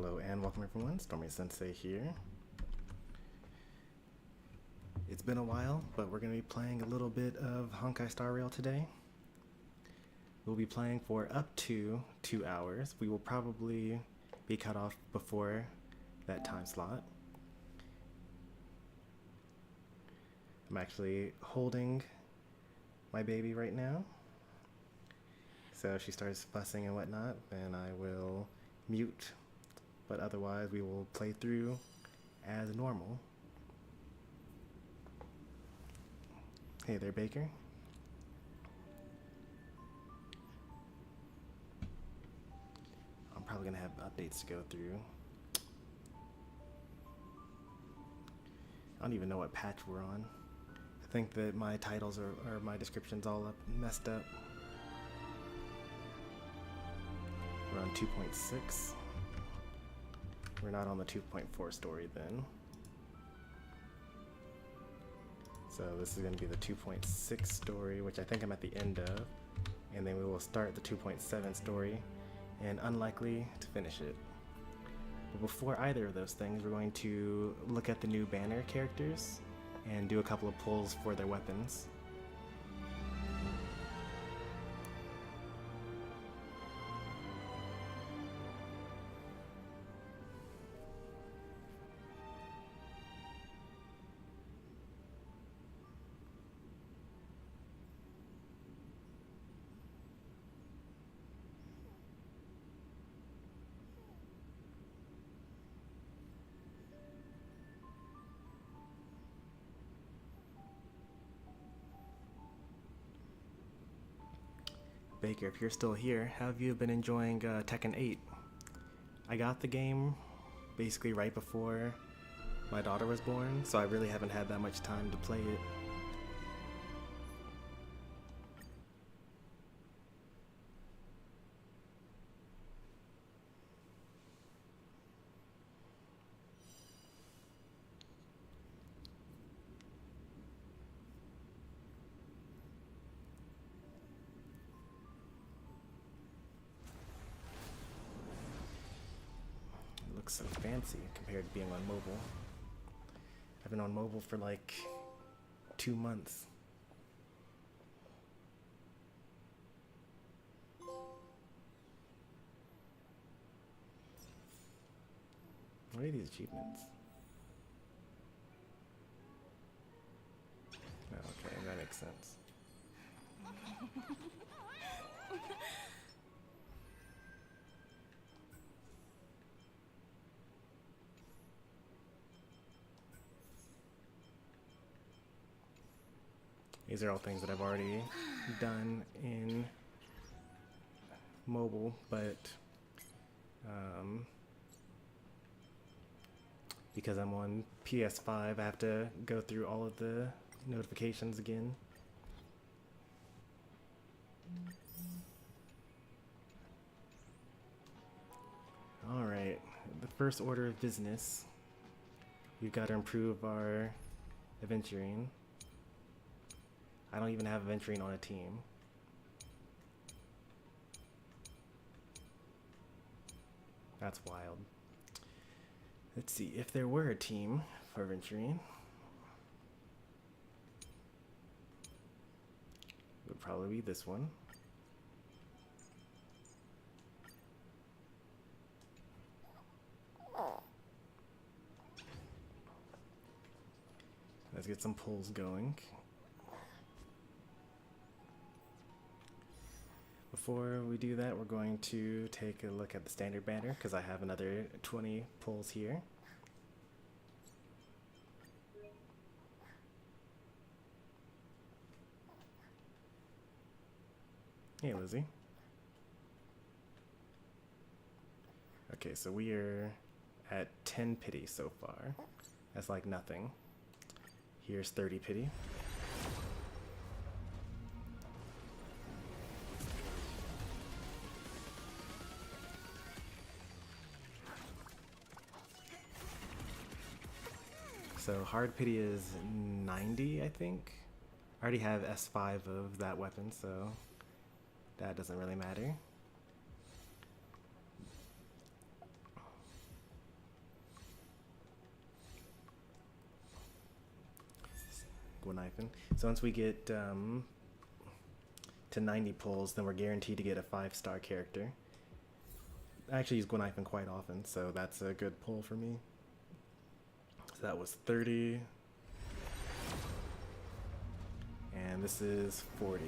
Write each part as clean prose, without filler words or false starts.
Hello and welcome everyone, Stormy Sensei here. It's been a while, but we're going to be playing a little bit of Honkai Star Rail today. We'll be playing for up to 2 hours. We will probably be cut off before that time slot. I'm actually holding my baby right now. So if she starts fussing and whatnot, then I will mute. But otherwise, we will play through as normal. Hey there, Baker. I'm probably gonna have updates to go through. I don't even know what patch we're on. I think that my titles or my description's all messed up. We're on 2.6. We're not on the 2.4 story then. So this is going to be the 2.6 story, which I think I'm at the end of. And then we will start the 2.7 story, and unlikely to finish it. But before either of those things, we're going to look at the new banner characters and do a couple of pulls for their weapons. Baker, if you're still here, how have you been enjoying Tekken 8? I got the game basically right before my daughter was born, so I really haven't had that much time to play it. So fancy compared to being on mobile. I've been on mobile for like 2 months. What are these achievements? Oh, okay, that makes sense. These are all things that I've already done in mobile, but because I'm on PS5, I have to go through all of the notifications again. Alright, the first order of business. We've got to improve our Aventurine. I don't even have Aventurine on a team. That's wild. Let's see, if there were a team for Aventurine, it would probably be this one. Let's get some pulls going. Before we do that, we're going to take a look at the standard banner because I have another 20 pulls here. Hey, Lizzie. Okay, so we are at 10 pity so far. That's like nothing. Here's 30 pity. So hard pity is 90, I think. I already have S5 of that weapon, so that doesn't really matter. Gwenifin. So once we get to 90 pulls, then we're guaranteed to get a 5-star character. I actually use Gwenifin quite often, so that's a good pull for me. So that was 30. And this is 40.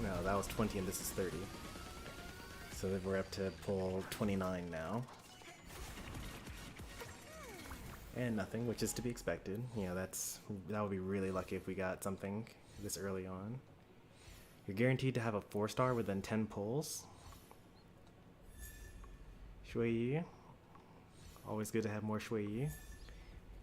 No, that was 20 and this is 30. So then we're up to pull 29 now. And nothing, which is to be expected. You know, that would be really lucky if we got something this early on. You're guaranteed to have a 4-star within 10 pulls. Shui. Always good to have more Shui.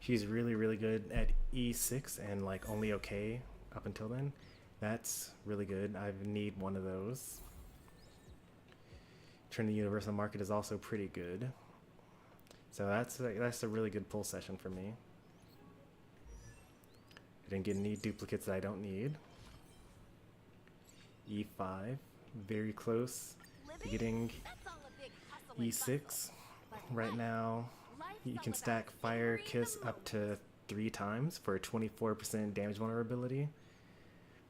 She's really, really good at E6 and like only okay up until then. That's really good. I need one of those. Turn the Universal Market is also pretty good. So that's a really good pull session for me. I didn't get any duplicates that I don't need. E5, very close to getting E6. Right now, you can stack Fire Kiss up to 3 times for a 24% damage vulnerability.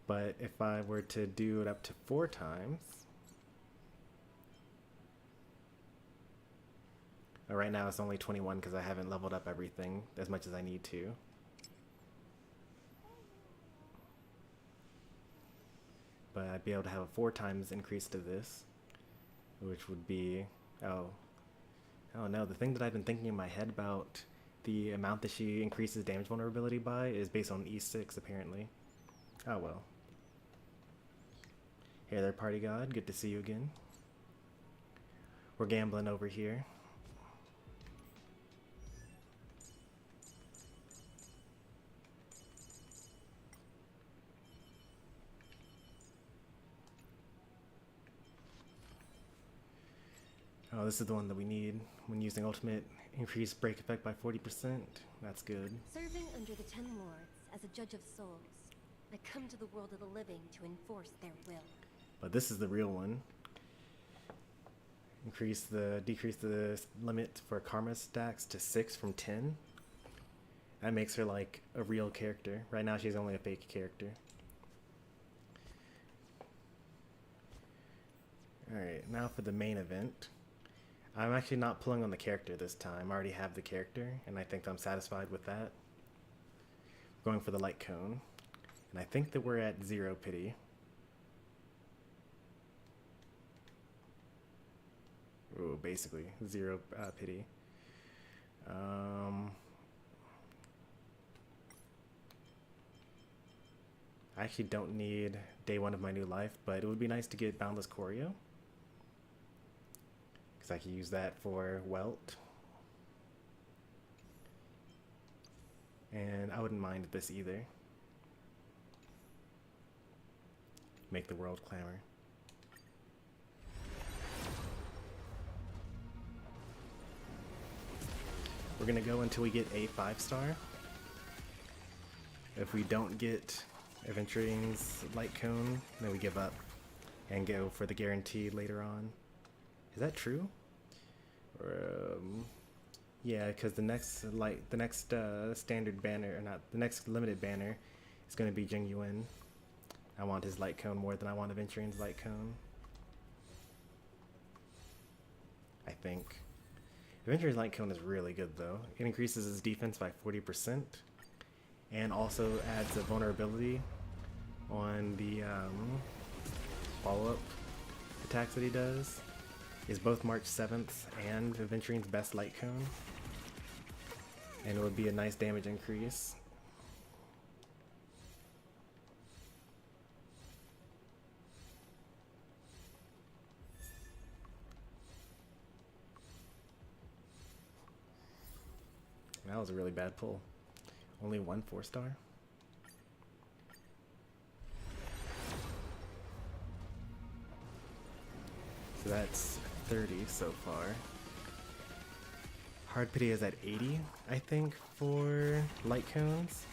But if I were to do it up to 4 times, right now it's only 21 because I haven't leveled up everything as much as I need to. But I'd be able to have a 4 times increase to this, which would be, oh no, the thing that I've been thinking in my head about the amount that she increases damage vulnerability by is based on E6 apparently. Oh well. Hey there, party god, good to see you again. We're gambling over here. Oh, this is the one that we need when using ultimate. Increase break effect by 40%. That's good. Serving under the 10 lords as a judge of souls, I come to the world of the living to enforce their will. But this is the real one. Decrease the limit for karma stacks to 6 from 10. That makes her like a real character. Right now she's only a fake character. Alright, now for the main event. I'm actually not pulling on the character this time. I already have the character, and I think I'm satisfied with that. Going for the light cone. And I think that we're at 0 pity. Ooh, basically, 0 pity. I actually don't need day 1 of my new life, but it would be nice to get Boundless Choreo. Because I can use that for Welt. And I wouldn't mind this either. Make the world clamor. We're gonna go until we get a 5-star. If we don't get Aventurine's light cone, then we give up and go for the guaranteed later on. Is that true? Yeah, because the next standard banner, or not, the next limited banner is going to be Jing Yuan. I want his light cone more than I want Aventurine's light cone. I think. Aventurine's light cone is really good though. It increases his defense by 40% and also adds a vulnerability on the follow-up attacks that he does. Is both March 7th and Aventurine's best light cone. And it would be a nice damage increase. That was a really bad pull. Only 1 4-star. So that's 30 so far. Hard pity is at 80, I think, for light cones.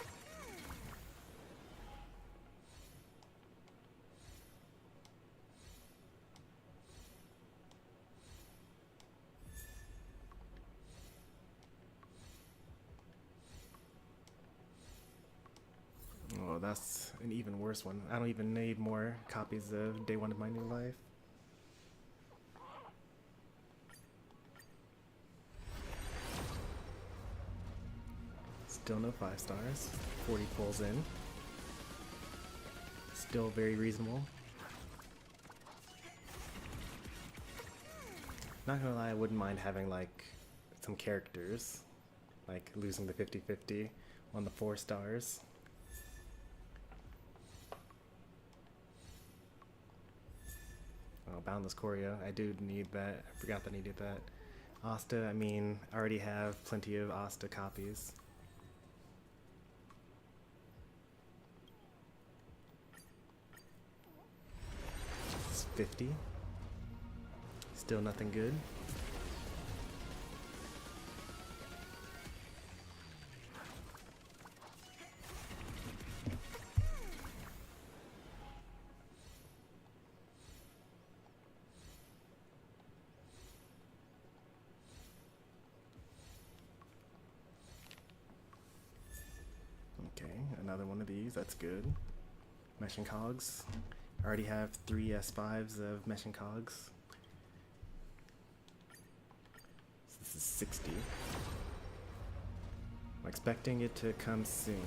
that's an even worse one. I don't even need more copies of Day One of My New Life. Still no 5 stars. 40 pulls in. Still very reasonable. Not gonna lie, I wouldn't mind having like some characters, like losing the 50-50 on the 4 stars. Oh, Boundless Choreo, I do need that. I forgot that I needed that. Asta, I mean, I already have plenty of Asta copies. It's 50. Still nothing good. Okay, another one of these, that's good. Meshing Cogs. I already have 3 S5s of Meshing Cogs. So this is 60. I'm expecting it to come soon.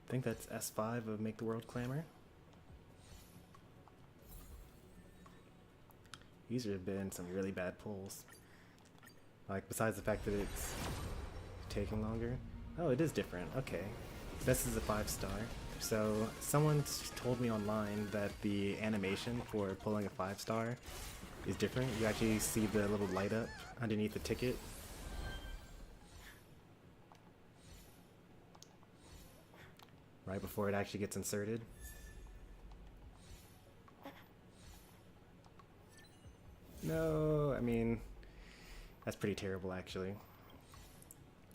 I think that's S5 of Make the World Clamor. These have been some really bad pulls. Like, besides the fact that it's taking longer. Oh, it is different. Okay. This is a 5-star. So, someone told me online that the animation for pulling a 5-star is different. You actually see the little light up underneath the ticket. Right before it actually gets inserted. No, I mean, that's pretty terrible actually.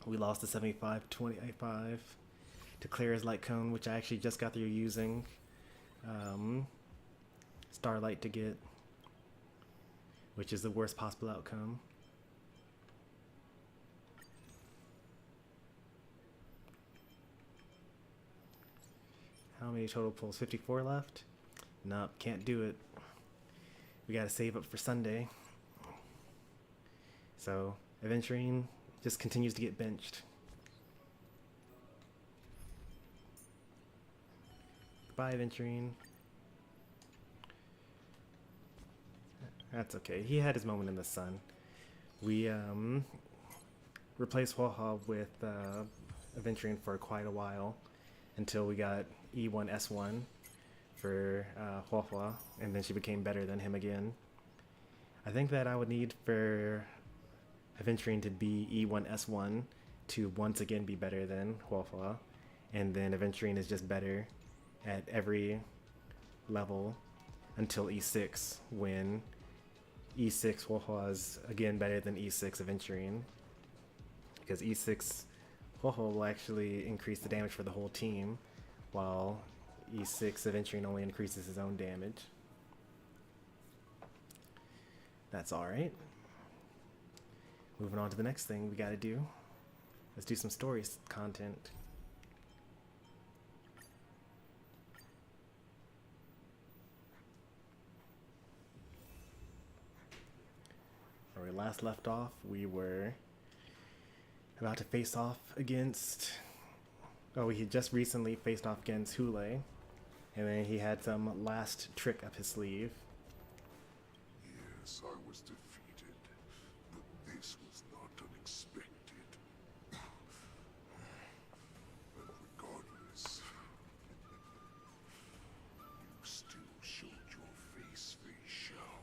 We lost the 75-25 to Clara's Light Cone, which I actually just got through using Starlight to get, which is the worst possible outcome. How many total pulls? 54 left? Nope, can't do it. We gotta save up for Sunday. So, Aventurine just continues to get benched. Goodbye, Aventurine. That's okay. He had his moment in the sun. We replaced Huohua with Aventurine for quite a while until we got E1S1 for Huohua, and then she became better than him again. I think that I would need for Aventurine to be E1S1 to once again be better than Huohua, and then Aventurine is just better at every level until E6, when E6 Huohua is again better than E6 Aventurine, because E6 Huohua will actually increase the damage for the whole team, while E6 Aventurine only increases his own damage. That's alright. Moving on to the next thing we gotta do. Let's do some story content. Where we last left off, we were about to face off against... Oh, he had just recently faced off against Hule, and then he had some last trick up his sleeve. Yes, I was defeated, but this was not unexpected. But regardless, you still showed your face, Fei Xiao.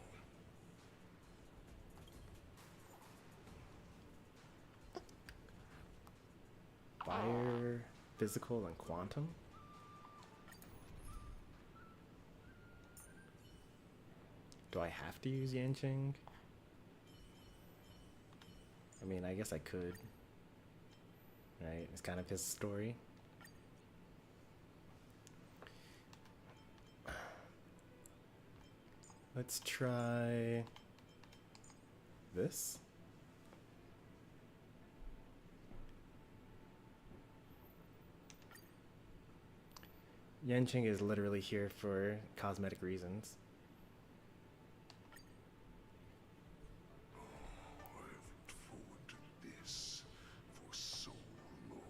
Fire, physical, and quantum? Do I have to use Yanqing? I mean, I guess I could. Right? It's kind of his story. Let's try this. Yanqing is literally here for cosmetic reasons. I have looked forward to this for so long.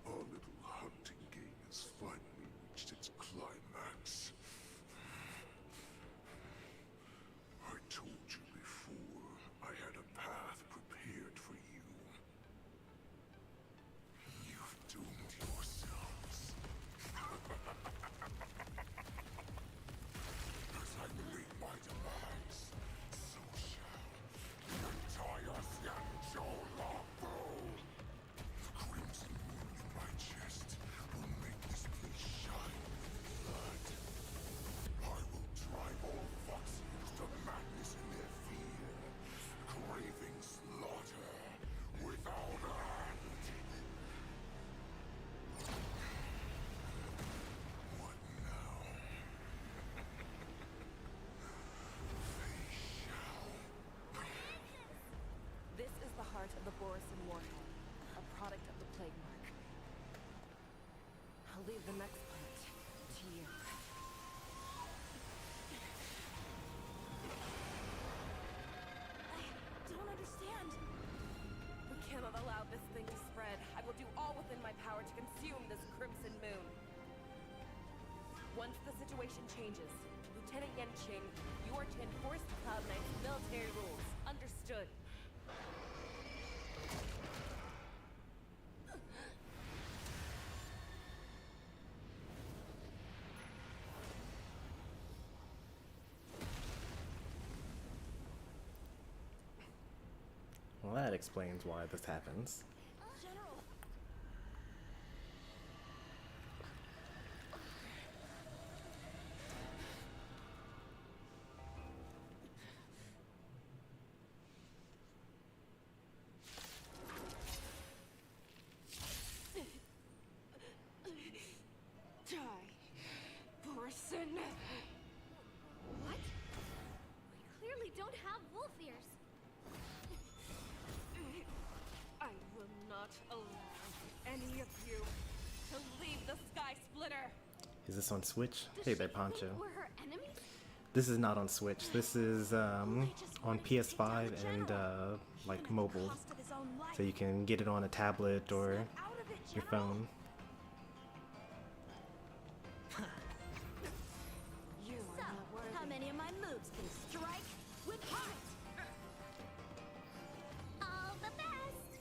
Our little hunting game has finally reached its climax. I told you before, I had a path prepared for you. You've doomed yourselves. As I await my demise, so shall the entire Xianzhou Longbow. The crimson wound in my chest will make this place shine with blood. I will drive all Foxians to madness in their fear, craving slaughter without end. What now? They shall. This is the heart of the Borison Warhead, a product of the Plague Mark. I'll leave the next part to you. I don't understand. We cannot allow this thing to spread. I will do all within my power to consume this Crimson Moon. Once the situation changes, Lieutenant Yanqing, you are to enforce the Cloud Knight's military rules. Understood. Well, that explains why this happens. General. Die, Borison. What? We clearly don't have wolf ears. I will not allow any of you to leave the Sky Splitter. Is this on Switch? Does Hey she there, Poncho. think we're her enemies? This is not on Switch. This is on PS5 and like mobile, so you can get it on a tablet or your phone. You So, are not worthy. how many of my moves can strike with heart? All the best!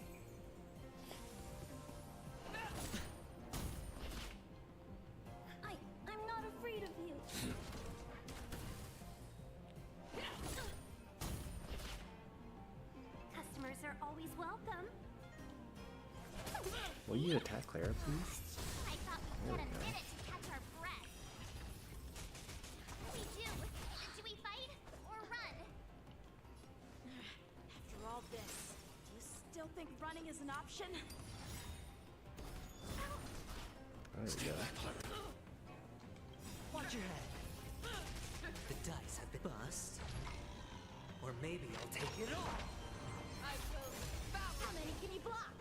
I'm not afraid of you. Customers are always welcome. Will you attack Clara, please? I thought we'd get a minute to catch our breath. We do. Do we fight or run? After all this, do you still think running is an option? There we go. Watch your head. The dice have been bust. Or maybe I'll take it all. I will bow. How many can you block?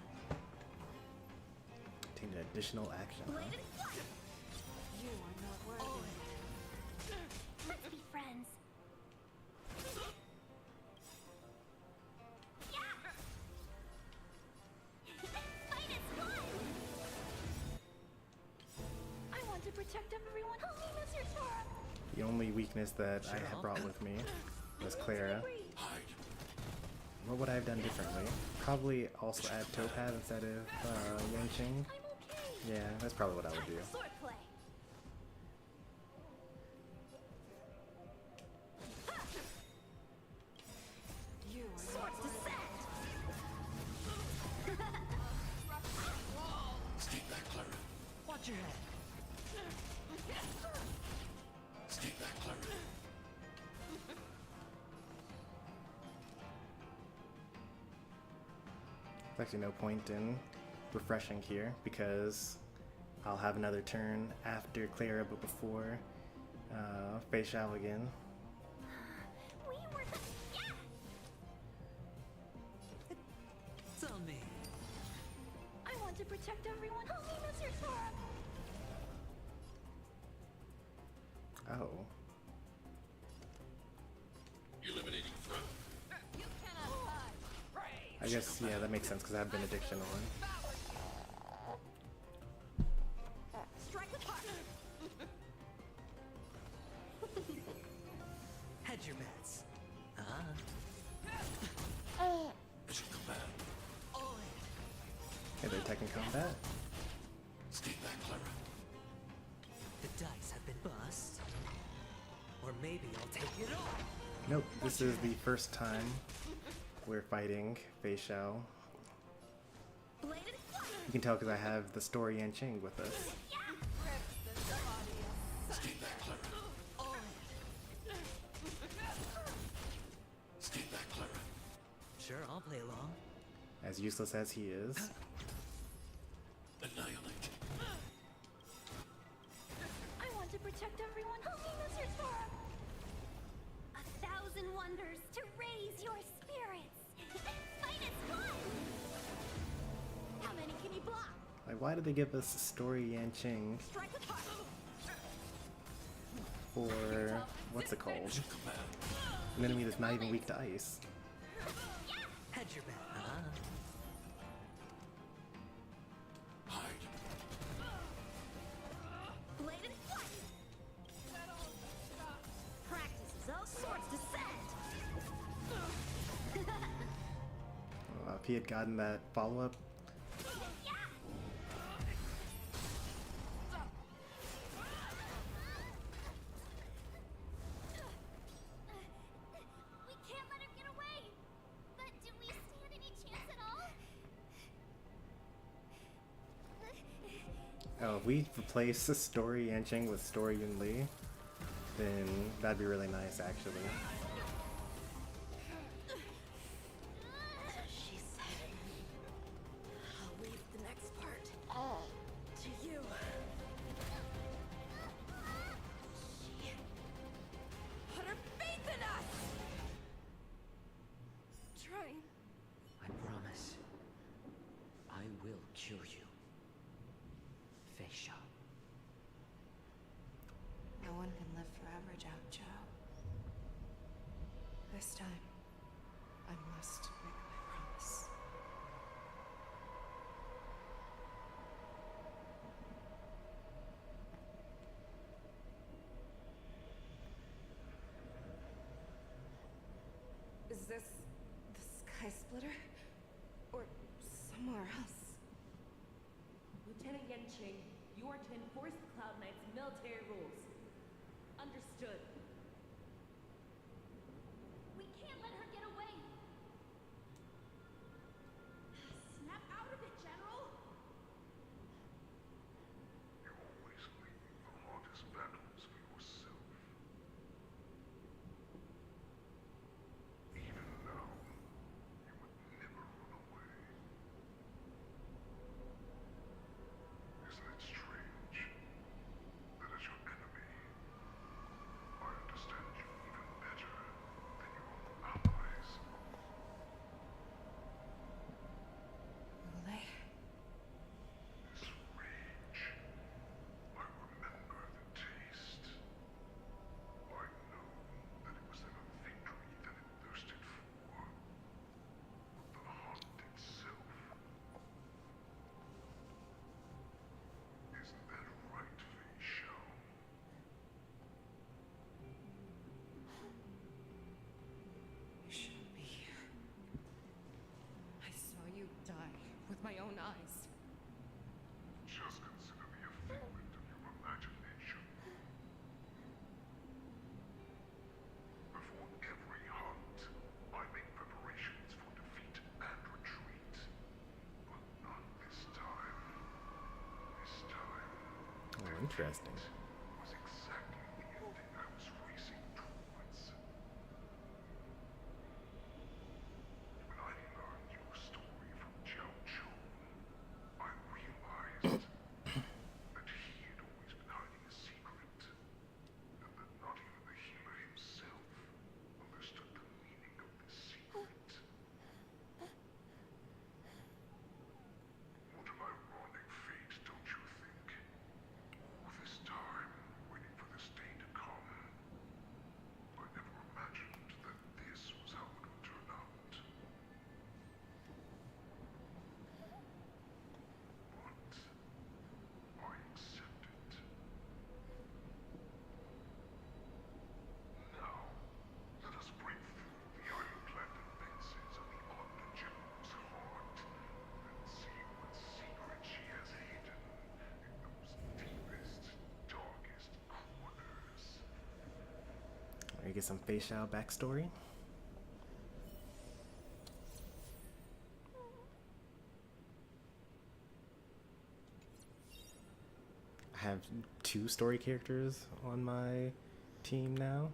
Take an additional action. Huh? Blade and flight! You are not worthy. Let's be friends. Yeah! Fight is fun! I want to protect everyone. Help me, Mr. Tora! The only weakness that I had brought with me was Clara. What would I have done differently? Probably also add Topaz instead of Yanqing. I'm okay. Yeah, that's probably what I would do. Swordplay. You are Swords not to worthy. set. Stay back, Clara. Watch your head. Stay back, Clara. There's actually no point in refreshing here because I'll have another turn after Clara but before Facial again. We were the... Yeah! It's on me. I want to protect everyone. Help me, Mr. Storm! Oh. Eliminating threat. You cannot hide. I guess, yeah, that makes sense because I have Benediction on. Strike apart! Hedge your bets. Mission command. All in. Hey, they're attacking combat. Stay back, Clara. The dice have been bust. Or maybe I'll take it all. Nope, this is the first time we're fighting Facial. Blade and flight! You can tell because I have the Story and Ching with us. Stay back, Clara. All in. Stay back, Clara. Sure, I'll play along. As useless as he is. Annihilate. I want to protect everyone. Help me, Mr. Storm! 1,000 wonders to raise your spirits! Fight is fun! How many can you block? Like, why did they give us Story and Ching Strike apart! for, what's it called? Mission command. An enemy that's not even weak to ice. Hedge your bet. Hide. Blade and flight! Practice is all swords descent! If he had gotten that follow-up, We can't let her get away! But do we stand any chance at all? oh, if we replace the Story and Ching with Story Yun Lee, then that'd be really nice, actually. She said, I'll leave the next part to you. She Put her faith in us! Trying. I promise. I will cure you. Facial. No one can live forever, Zhao Zhao. This time, I must make my promise. Is this the Sky Splitter? Or somewhere else? Lieutenant Yenching, you are to enforce the Cloud Knight's military rules. Understood. We can't let her get away! Snap out of it, General! You always leave the hardest battles for yourself. Even now, you would never run away. Isn't it strange that as your enemy, I understand you even better than your own allies? Lei, This rage, I remember the taste. I know that it was never victory that it thirsted for, but the hunt itself. Isn't that right, Fei Shao? you shouldn't be here. I saw you die with my own eyes. Just consider me a figment of your imagination. Before every hunt, I make preparations for defeat and retreat. But not this time. This time Oh, interesting. was exactly the ending I was racing towards. When I learned your story from Zhao We get some Fei Xiao backstory. I have 2 story characters on my team now.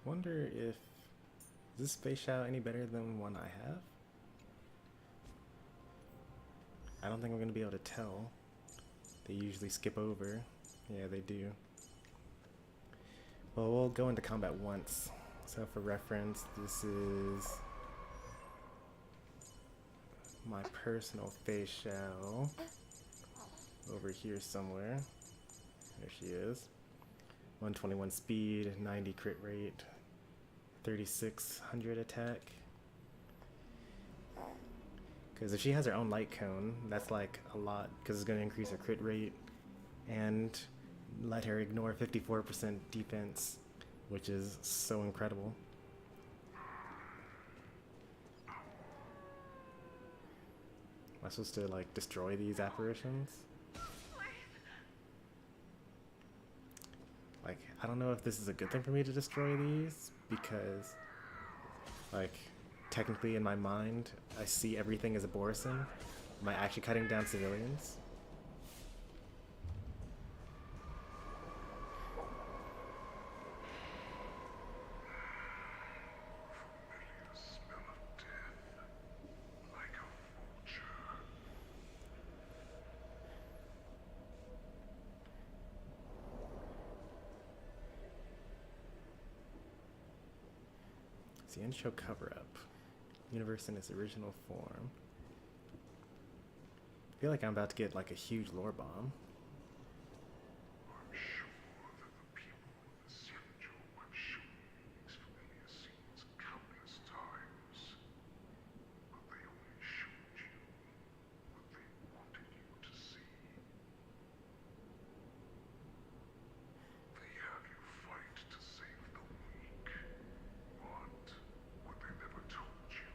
Wonder if is this Fei Xiao any better than one I have? I don't think I'm gonna be able to tell. They usually skip over. Yeah, they do. Well, we'll go into combat once. So for reference, this is my personal Fei Xiao over here somewhere. There she is. 121 speed, 90 crit rate, 3600 attack. Because if she has her own light cone, that's like a lot, because it's going to increase her crit rate and let her ignore 54% defense, which is so incredible. Am I supposed to like destroy these apparitions? Like, I don't know if this is a good thing for me to destroy these, because like technically in my mind I see everything as a Borison. Am I actually cutting down civilians? Xianzhou cover-up. Universe in its original form. I feel like I'm about to get like a huge lore bomb. I'm sure that the people of the Xianzhou have shown these familiar scenes countless times. But they only showed you what they wanted you to see. They have you fight to save the weak. But what they never told you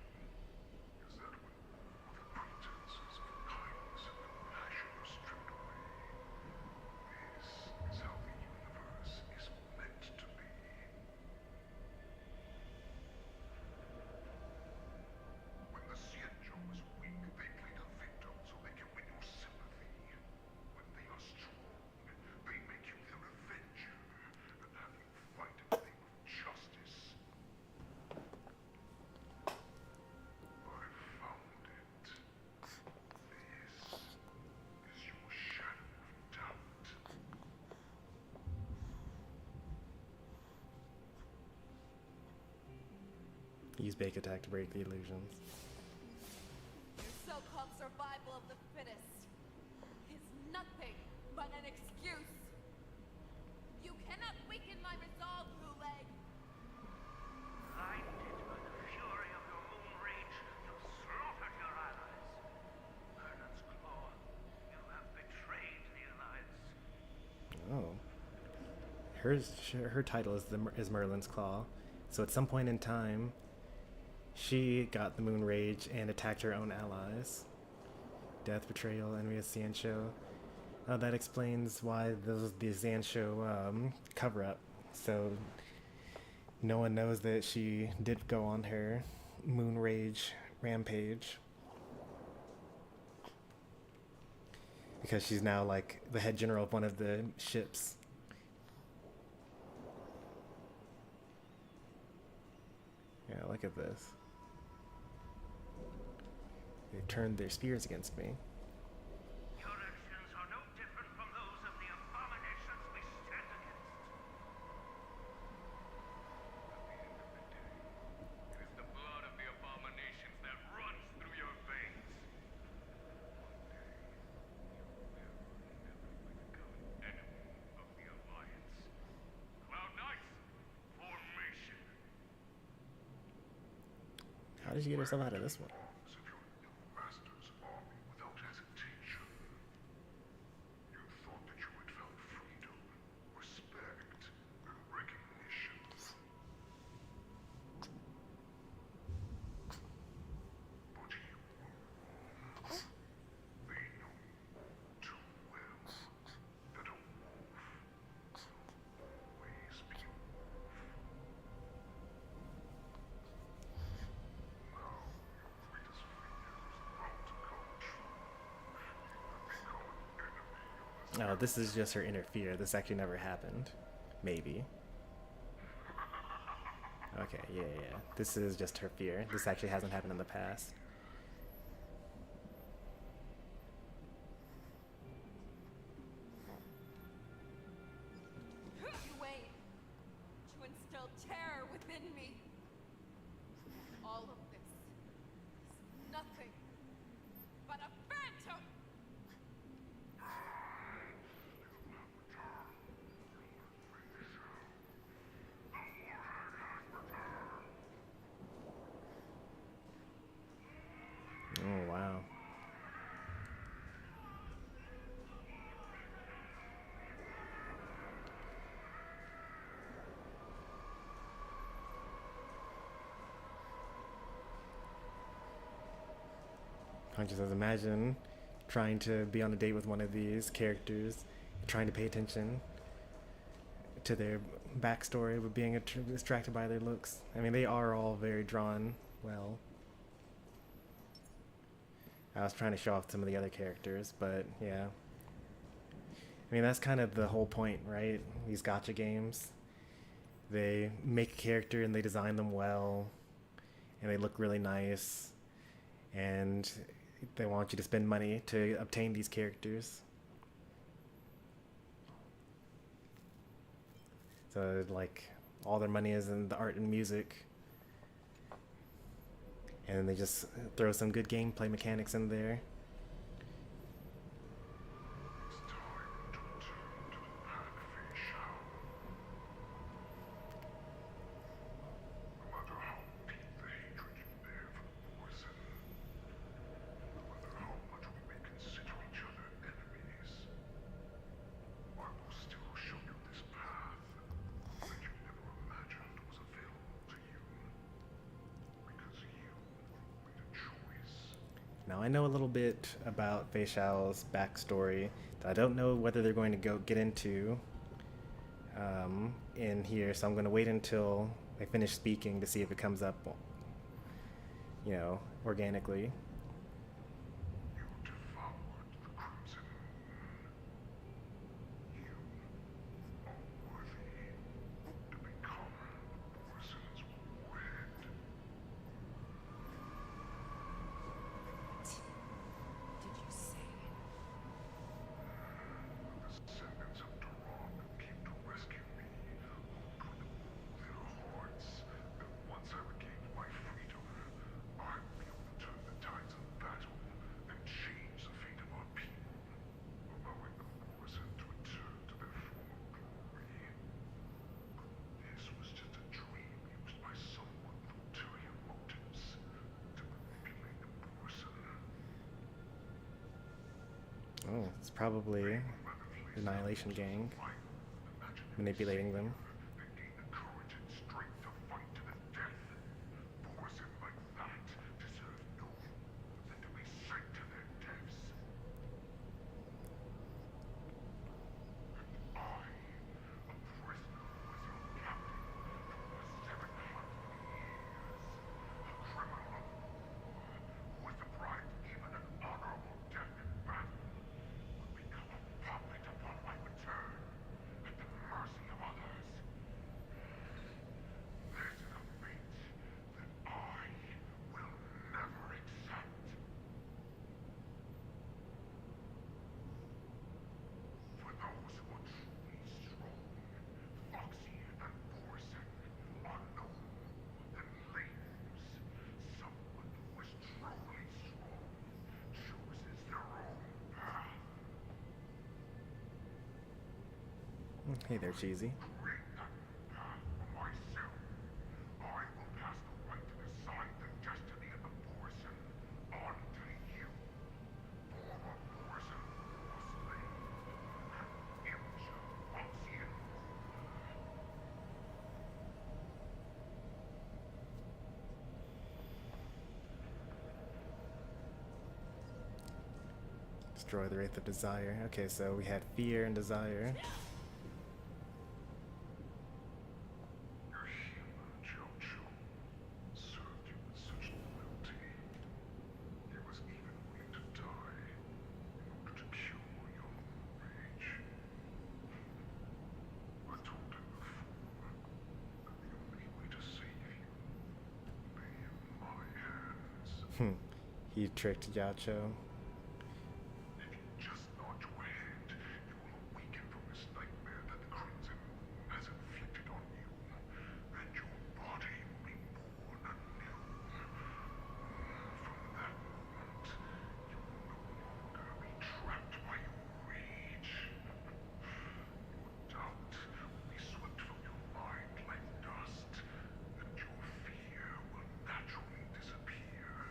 is that when all the pretenses for kindness and compassion are stripped away, this is how the universe is meant to be. When the Xianzhou is weak, they play the victim so they can win your sympathy. When they are strong, they make you their avenger and have you fight in the name of justice. I found it. This is your shadow of doubt. Use Bake Attack to break the illusions. Your so-called survival of the fittest is nothing but an excuse. You cannot weaken my resolve, Wu-Leg. Blinded by the fury of your moon rage, you slaughtered your allies. Merlin's Claw, you have betrayed the Alliance. Oh. Her title is Merlin's Claw. So at some point in time, she got the Moon Rage and attacked her own allies. Death, betrayal, envy of Xianzhou. That explains why the Xianzhou cover-up. So no one knows that she did go on her Moon Rage rampage. Because she's now like the head general of one of the ships. Yeah, look at this. They've turned their spears against me. Your actions are no different from those of the abominations we stand against. At the end of the day, it is the blood of the abominations that runs through your veins. One day, you will inevitably become an enemy of the Alliance. Cloud Knights, formation. How did you get yourself out of this one? Secure your master's army without hesitation. You thought that you had found freedom, respect, and recognition. But Oh, this is just her inner fear. This actually never happened. Maybe. Okay, yeah. This is just her fear. This actually hasn't happened in the past. You aim to instill terror within me. All of this is nothing but a phantom. Oh, wow. I just imagine trying to be on a date with one of these characters, trying to pay attention to their backstory, but being distracted by their looks. I mean, they are all very drawn well. I was trying to show off some of the other characters, but yeah. I mean, that's kind of the whole point, right? These gacha games. They make a character and they design them well, and they look really nice, and they want you to spend money to obtain these characters. So, like, all their money is in the art and music. And then they just throw some good gameplay mechanics in there. It's time to return to the path they shall. No matter how deep the hatred you bear for the poison, no matter how much we may consider each other enemies, I will still show you this path that you never imagined was available to you. Because you made a choice. Now, I know a little bit about Fei Xiao's backstory that I don't know whether they're going to get into in here, so I'm going to wait until I finish speaking to see if it comes up, you know, organically. You devoured the crimson moon. You are worthy to become the poison's warhead. Did you say? The descendants of Durand came to rescue me, hoped with all their hearts that once I regained my freedom, I would be able to turn the tides of battle and change the fate of our people, allowing the poison to return to their former glory. But this was just a dream used by someone with ulterior motives to manipulate the poison. Oh, it's probably the Annihilation Gang manipulating them. They gain the courage and strength to fight to the death. Poison like that deserve no more than to be sent to their deaths. And I, a prisoner who was your captain for 700 years, a criminal of war, who was deprived even an honorable death in battle, would become a puppet upon my return, at the mercy of others. This is a fate that I will never accept. For those who are truly strong, Foxy and Borson are no more than labels. Someone who is truly strong chooses their own path. Hey there, Cheesy. Create that path for myself. I will pass the right to decide the destiny of the Borson on to you. Former Borson war slave and image of Foxy and Destroy the Wraith of Desire. Okay, so we had fear and desire. your healer, Jojo, served you with such loyalty. He was even willing to die in order to cure your rage. He tricked Yacho. If you just nod your head, you will awaken from this nightmare that the Crimson Moon has inflicted on you, and your body will be born anew. From that moment, you will no longer be trapped by your rage. Your doubt will be swept from your mind like dust, and your fear will naturally disappear.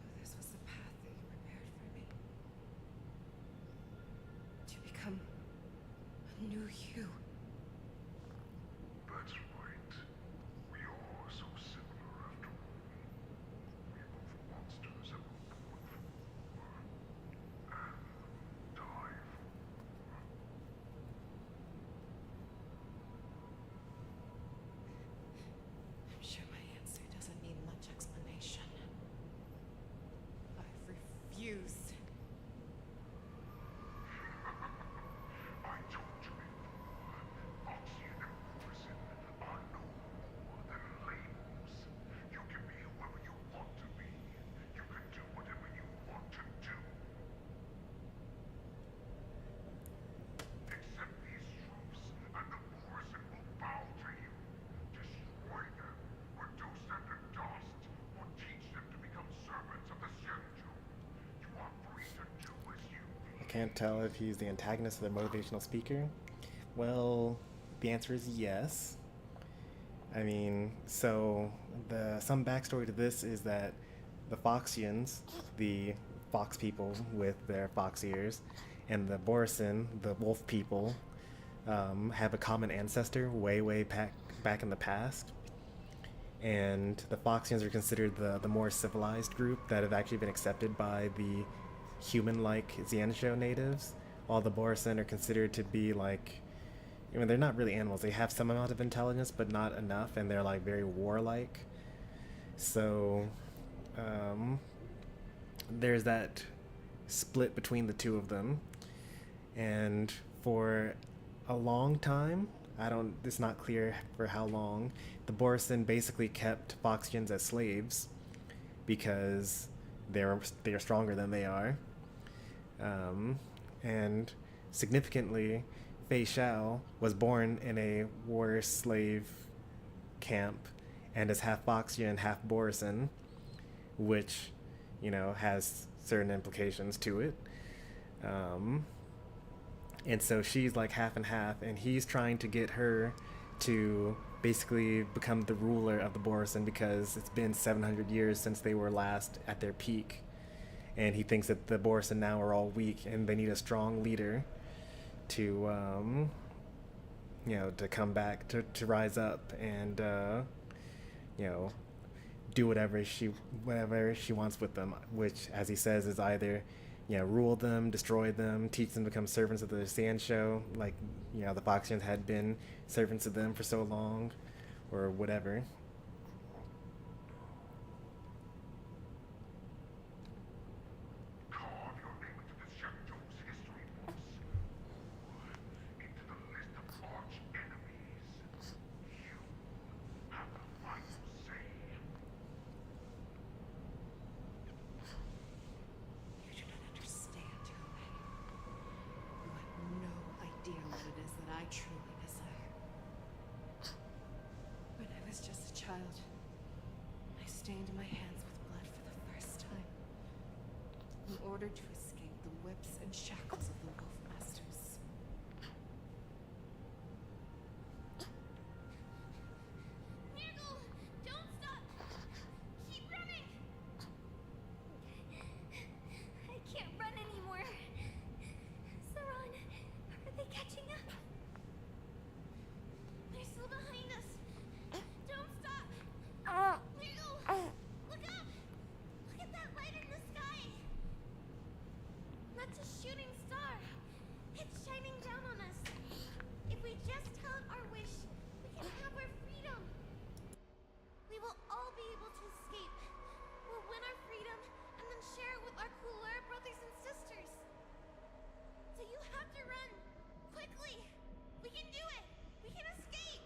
So this was the path that you prepared for me. To become a new you. That's right. We are so similar after all. We're both monsters that were born for war and die for war. I'm sure my answer doesn't need much explanation. I refuse. I told you before, oxygen and poison are no more than labels. You can be whoever you want to be. You can do whatever you want to do. Accept these truths, and the poison will bow to you. Destroy them, reduce them to dust, or teach them to become servants of the Sensei. You are free to do as you I can't tell if he's the antagonist or the motivational speaker. Well, the answer is yes. I mean, so some backstory to this is that the Foxians, the fox people with their fox ears, and the Borisin, the wolf people, have a common ancestor way back in the past. And the Foxians are considered the more civilized group that have actually been accepted by the human-like Xianzhou natives, while the Borisin are considered to be like, I mean, they're not really animals. They have some amount of intelligence, but not enough, and they're like very warlike. So, there's that split between the two of them, and for a long time, it's not clear for how long, the Borisin basically kept Foxians as slaves because they're stronger than they are. And significantly, Fei Xiao was born in a war slave camp and is half Foxian, half Borisin, which, has certain implications to it. And so she's like half and half, and he's trying to get her to basically become the ruler of the Borisin because it's been 700 years since they were last at their peak. And he thinks that the Borisin now are all weak and they need a strong leader to, to come back, to rise up and, do whatever she wants with them, which, as he says, is either, rule them, destroy them, teach them to become servants of the Xianzhou, like, the Foxians had been servants of them for so long, or whatever. Carve your name into the Sensei's history books, or into the list of arch enemies. You have the final say. You do not understand, Yumi. You have no idea what it is that I truly desire. When I was just a child, I stained my hands with blood for the first time, in order to escape the whips and shackles of the wolf masters. Niggle, don't stop! Keep running! I can't run anymore. Saran, are they catching up? They're still behind us. Don't stop! Niggle, look up! Look at that light in the sky! That's a shooting star. It's shining down on us. If we just tell it our wish, we can have our freedom. We will all be able to escape. We'll win our freedom and then share it with our cooler brothers and sisters. So you have to run. Quickly. We can do it. We can escape.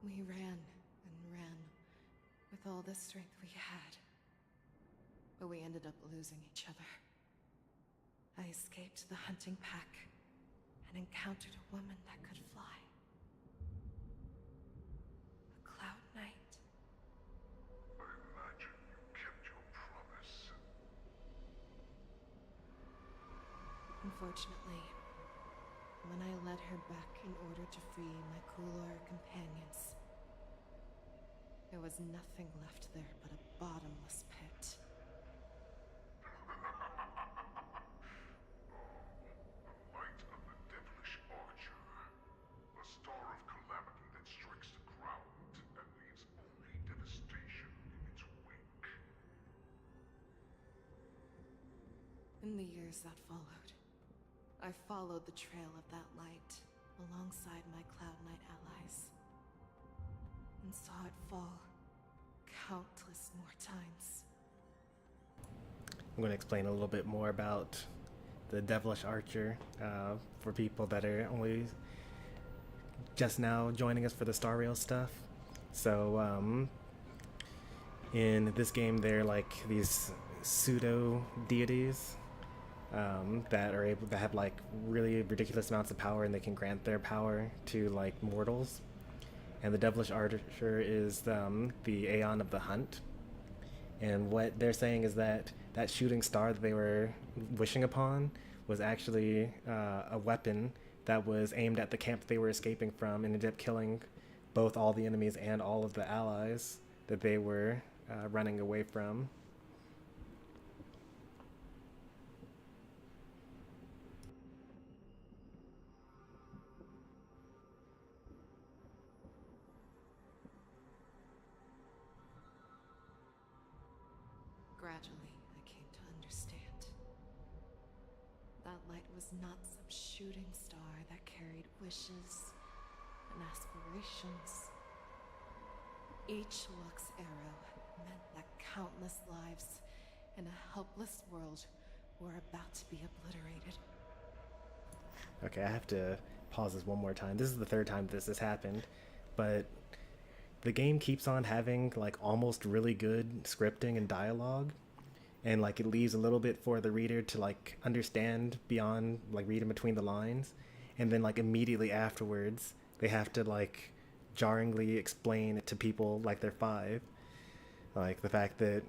We ran and ran with all the strength we had. But we ended up losing each other. I escaped the hunting pack and encountered a woman that could fly. A Cloud Knight. I imagine you kept your promise. Unfortunately, when I led her back in order to free my Kulor companions, there was nothing left there but a bottomless pit. The light of the devilish archer. A star of calamity that strikes the ground and leaves only devastation in its wake. In the years that followed, I followed the trail of that light alongside my Cloud Knight allies, and saw it fall countless more times. I'm going to explain a little bit more about the Devilish Archer for people that are only just now joining us for the Star Rail stuff. So in this game, they're like these pseudo deities that are able to have like really ridiculous amounts of power, and they can grant their power to like mortals. And the Devilish Archer is the Aeon of the Hunt. And what they're saying is that that shooting star that they were wishing upon was actually a weapon that was aimed at the camp that they were escaping from, and ended up killing both all the enemies and all of the allies that they were running away from. Gradually, I came to understand. That light was not some shooting star that carried wishes and aspirations. Each Lux arrow meant that countless lives in a helpless world were about to be obliterated. Okay, I have to pause this one more time. This is the third time this has happened, but the game keeps on having like almost really good scripting and dialogue, and like it leaves a little bit for the reader to like understand beyond like reading between the lines, and then like immediately afterwards they have to like jarringly explain it to people like they're 5, like the fact that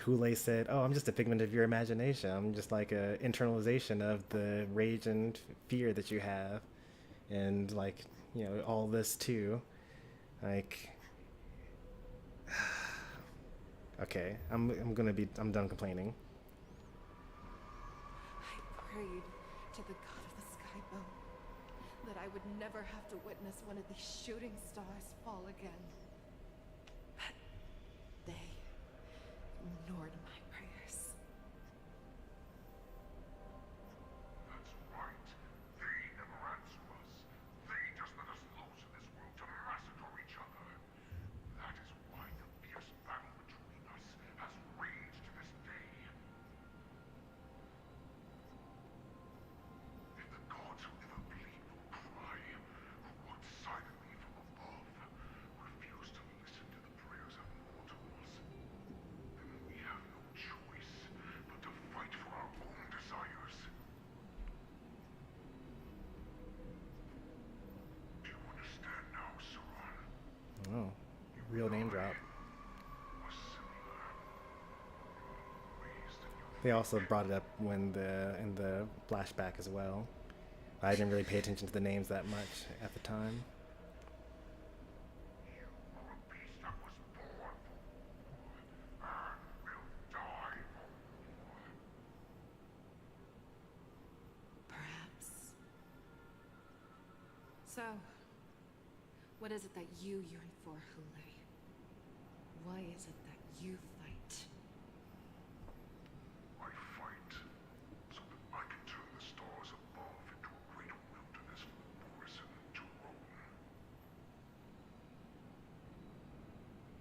Hule said, "Oh, I'm just a figment of your imagination. I'm just like a internalization of the rage and fear that you have," and like, you know, all this too, like. Okay, I'm done complaining. I prayed to the god of the Skybone that I would never have to witness one of these shooting stars fall again. But they ignored my prayers. That's right. They never answer us. They just let us loose in this world to massacre each other. That is why the fierce battle between us has raged to this day. If the gods who never bleed will cry, who walk silently from above, refuse to listen to the prayers of mortals, then we have no choice but to fight for our own desires. Do you understand now, Saran? Oh, real name drop. Was similar in ways that you They also brought it up when in the flashback as well. I didn't really pay attention to the names that much at the time. are a beast that was born for war and will die for war. Perhaps. So, what is it that you yearn for, Hule? Why is it that you fight? I fight so that I can turn the stars above into a great wilderness for Boris to roam.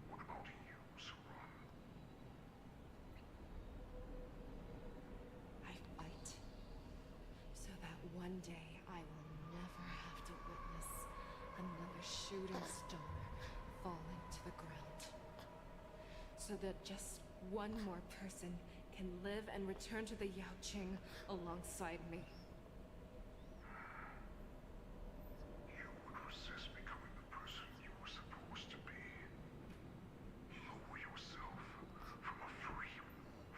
What about you, Saran? I fight so that one day I will never have to witness another shooting star to the ground. So that just one more person can live and return to the Yaoqing alongside me. You would resist becoming the person you were supposed to be. Lower yourself from a free wolf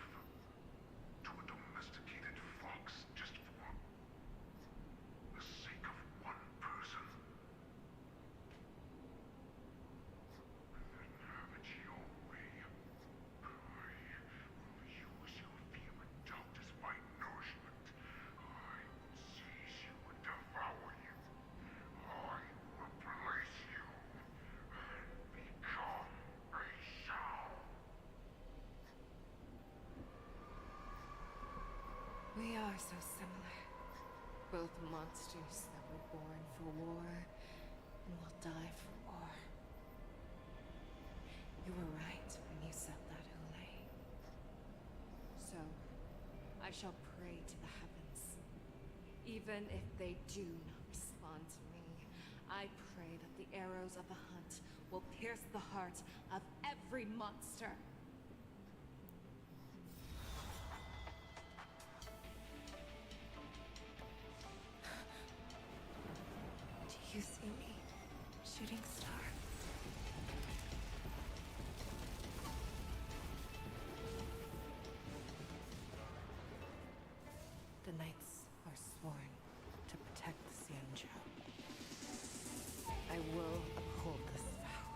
to a domesticated fox just for the sake of one person. And then have it your way. I will use your fear and doubt as my nourishment. I will seize you and devour you. I will replace you and become a shell. We are so similar. Both monsters that were born for war and will die for war. You were right when you said that, Ule. So, I shall pray to the heavens. Even if they do not respond to me, I pray that the arrows of the hunt will pierce the heart of every monster. Do you see me, shooting star? The knights are sworn to protect the Xianzhou. I will uphold this vow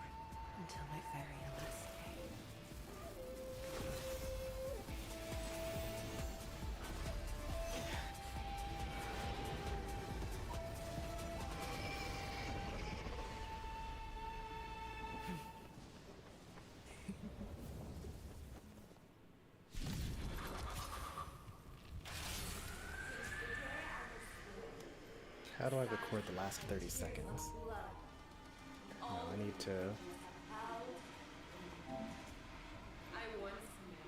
until my very last day. How do I record the last 30 seconds? No, I need to. I once knew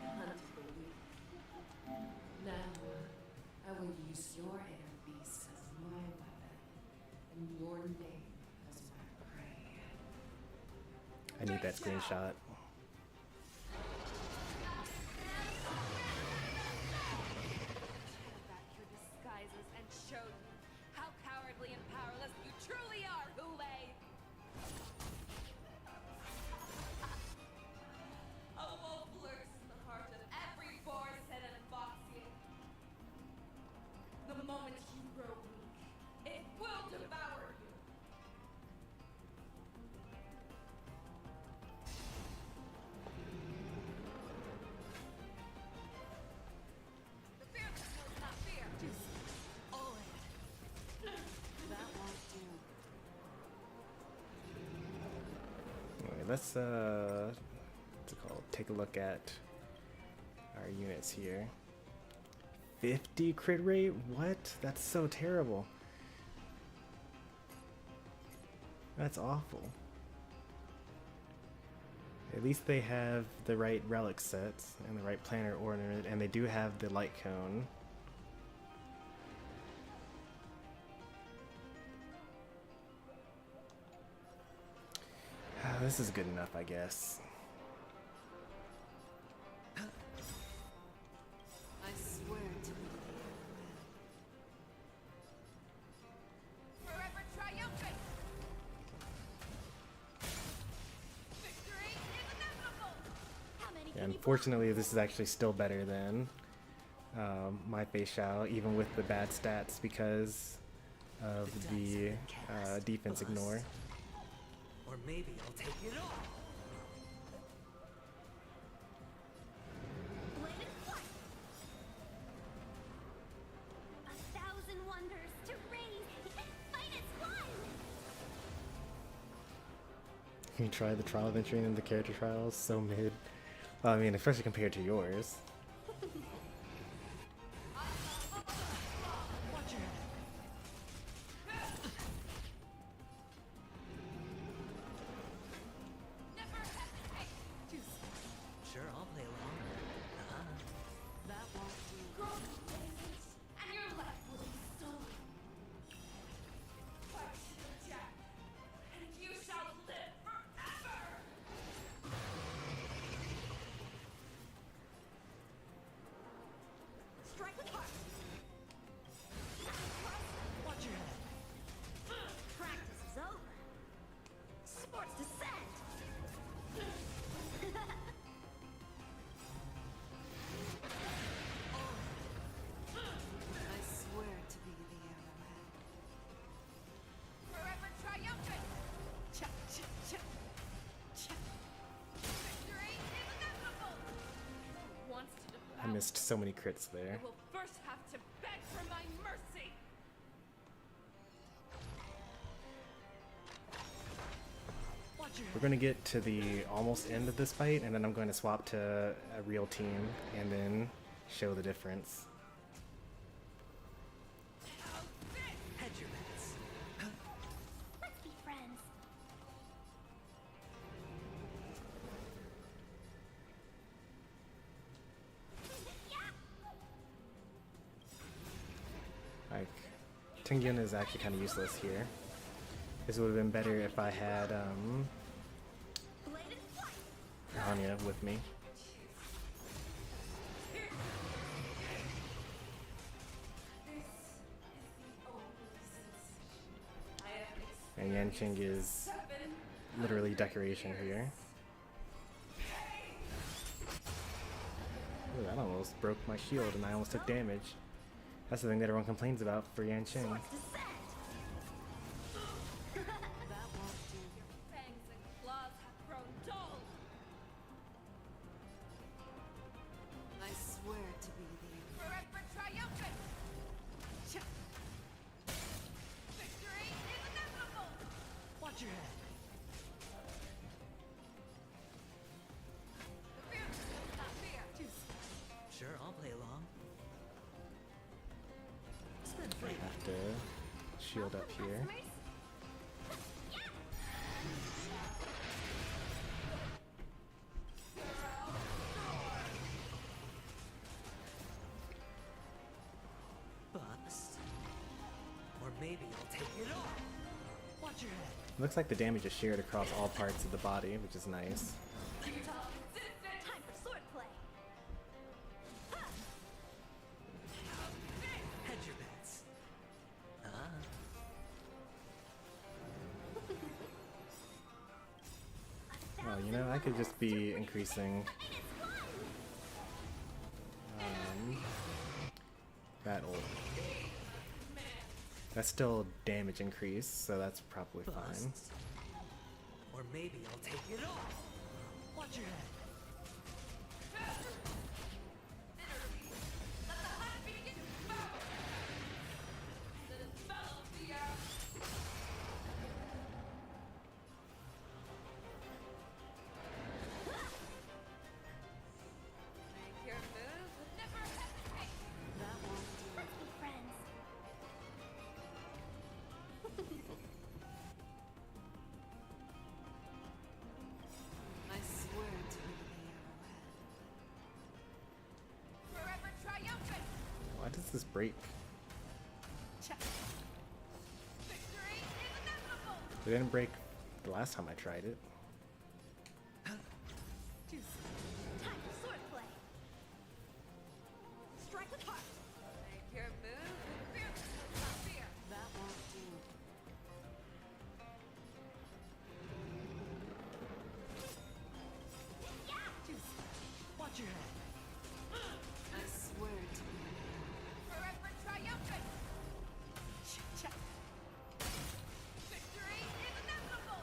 and hunted the weak. Now, I will use your inner beast as my weapon, and your name as my prey. I need that screenshot. Back your disguises and show you how cowardly and powerless you truly are, Ule! A wolf lurks in the heart of every boar's head and foxy. The moment you grow weak, it will devour you. The fearless knows not fear. That won't do. Okay, let's what's it called? Take a look at our units here. 50 crit rate? What? That's so terrible. That's awful. At least they have the right relic sets and the right planner ornament, and they do have the light cone. This is good enough, I guess. I swear to be Forever triumphant! Victory is inevitable! How many Yeah, can you unfortunately, this is actually still better than my Facial, even with the bad stats because of the defense ignore. Or maybe I'll take it all. Blade and flight? 1,000 wonders to raise and fight as one! You tried the trial of Aventurine and the character trials, so mid. Well, I mean, especially compared to yours. Never hesitate! Sure, I'll play along. that won't do. Go to places, and your life will be stolen. Fight to the death, and you shall live missed so many crits there. You will first have to beg for my mercy. We're going to get to the almost end of this fight, and then I'm going to swap to a real team and then show the difference. Hedge your bets. Let's be friends. Like, Tingyun is actually kind of useless here. This would have been better if I had Anya with me. And Yanqing is literally decoration here. Ooh, that almost broke my shield and I almost took damage. That's the thing that everyone complains about for Yanqing. Fangs and claws have grown dull. I swear to be the Forever triumphant. Victory is inevitable. Watch your head. The future is not fear. Sure, I'll play along. Spin I free. have to shield up here. Bust. Or maybe I'll take it all. Watch your head. Looks like the damage is shared across all parts of the body, which is nice. Time for swordplay. Hedge your bets. Well, you know, I could just be increasing that ult. That's still damage increase, so that's probably fine. Bust. Or maybe I'll take it all. Watch your head. Make your move, never hesitate. that won't do. Let's be friends. I swear to be the arrowhead. Forever triumphant. Why does this break? Victory is inevitable. It didn't break the last time I tried it. Time for swordplay. Strike with heart. Make your move, fear, not fear. That won't do. Watch your head. I swear to be the Forever triumphant. Victory is inevitable.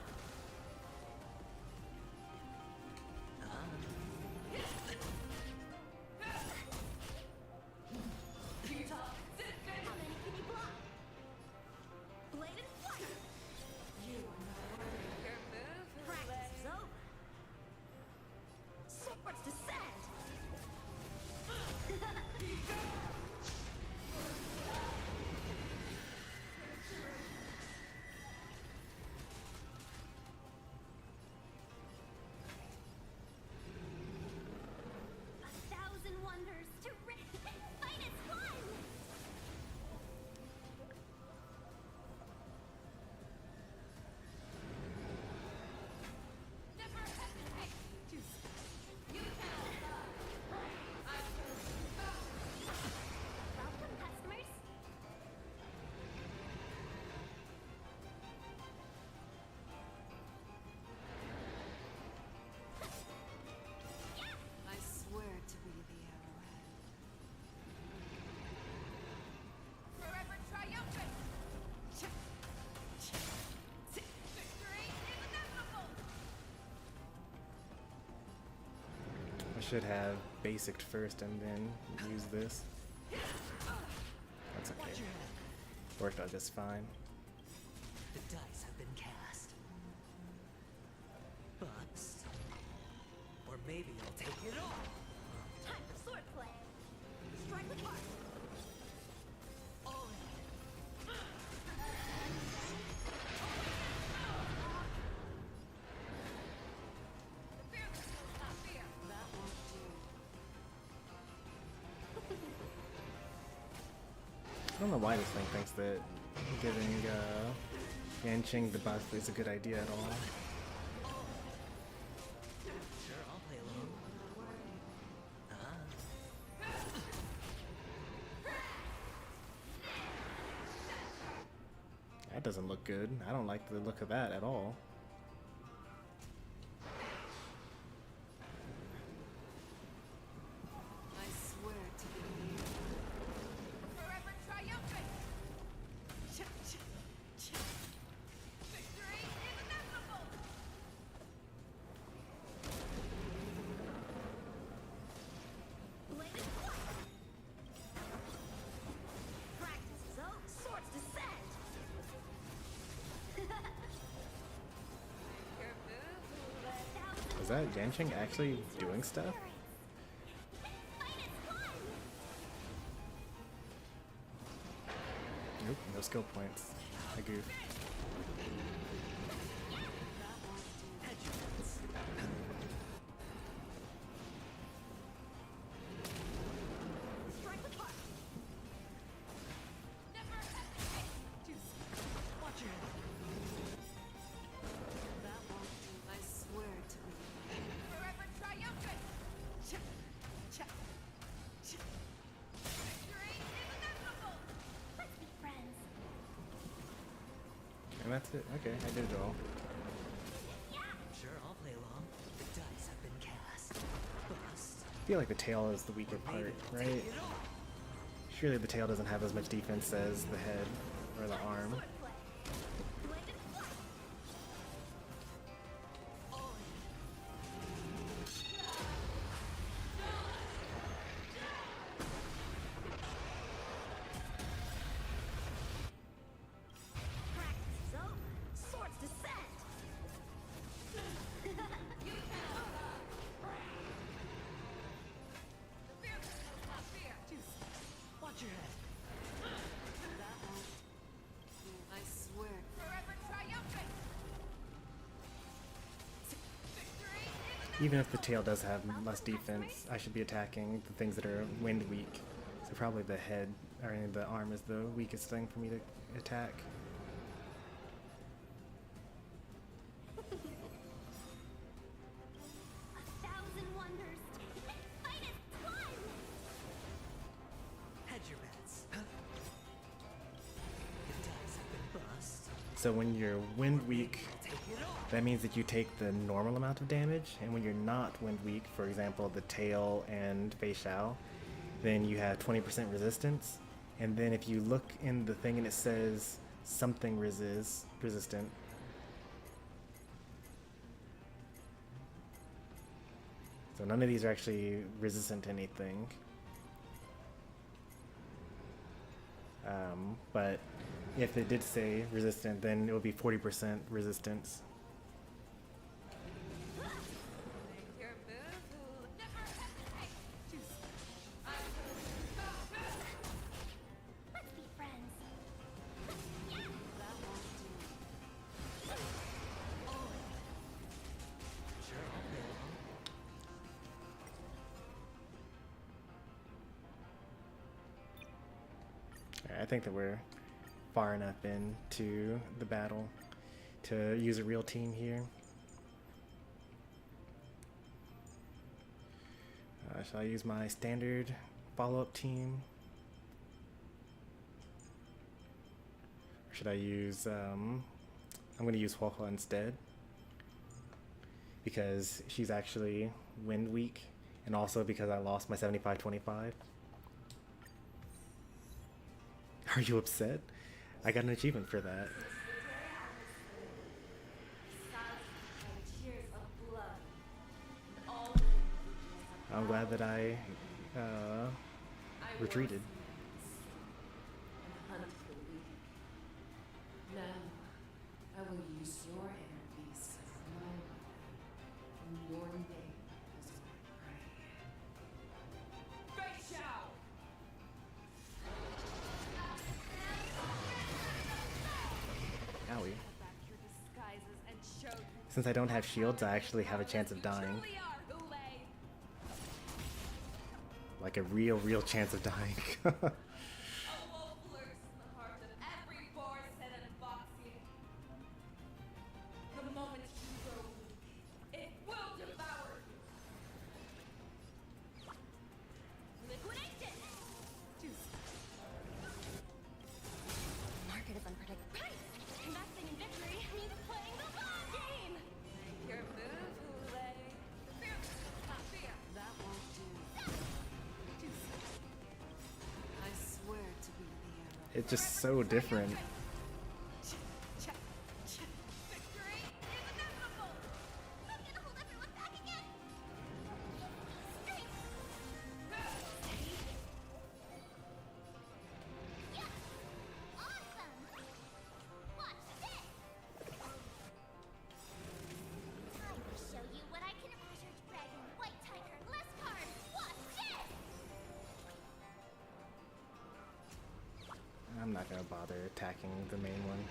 should have basic first and then use this. That's okay. Worked out just fine. The dice have been cast. Bust. Or maybe I'll take it all. Time for swordplay. Strike the part. I don't know why this thing thinks that giving Yanqing the buff is a good idea at all. Sure, I'll play along. That doesn't look good. I don't like the look of that at all. I swear to you. Forever triumphant! Victory is inevitable! Blade is flight. Practice is over. Swords descend. Is that Yanqing actually doing stuff? Nope, no skill points. I goof. Strike the part. Never hesitate! Watch your head. That won't do. I swear to you. Forever triumphant! Victory is inevitable! Let's be friends. And that's it. Okay, I did it all. Sure, I'll play along. The dice have been cast. Bust. I feel like the tail is the weaker part, right? Surely the tail doesn't have as much defense as the head or the arm. Swordplay. Blade is flight. Practice is over. Swords descend. Fearless knows not fear! Watch your head. That won't do. I swear. Forever triumphant! Victory is inevitable! Even if the tail does have less defense, I should be attacking the things that are wind weak. So probably the head, or the arm is the weakest thing for me to attack. A thousand wonders. Fight is fun. Hedge your bets. The dice have been bust. So when you're wind weak, Take it all. that means that you take the normal amount of damage, and when you're not wind weak, for example, the tail and Fei Shao, then you have 20% resistance. And then if you look in the thing and it says something resistant, so none of these are actually resistant to anything. But if it did say resistant, then it would be 40% resistance. Your move! Never hesitate! Let's be friends. That won't do. Sure, I'll play along. I think that we're far enough into the battle to use a real team here. Shall I use my standard follow-up team? Or should I use, I'm going to use Huohua instead, because she's actually wind weak, and also because I lost my 75-25. Are you upset? I got an achievement for that. Tears of blood. All the individuals have I'm glad that I retreated. And hunt the weak. Now, I will use your inner beast as my weapon, and your name as my prey. Face out! Owie. Back your disguises and show you Since I don't have shields, I actually have a chance of dying. truly are, Hule. Like a real chance of dying. A wolf lurks in the heart of every boar's head and foxy. The moment you grow weak, it will devour you. Liquidate it! Market is unpredictable. Right! Investing in victory means playing the long game! Your move, Hule. Fear, not fear. That won't do. I swear to be the arrow. It's just so different. Victory is inevitable. I'm gonna hold everyone back again! Strength! Yeah! Awesome! Watch this! Time to show you what I can Azure Dragon, White Tiger, less cards! Watch this! I'm not gonna bother attacking the main one.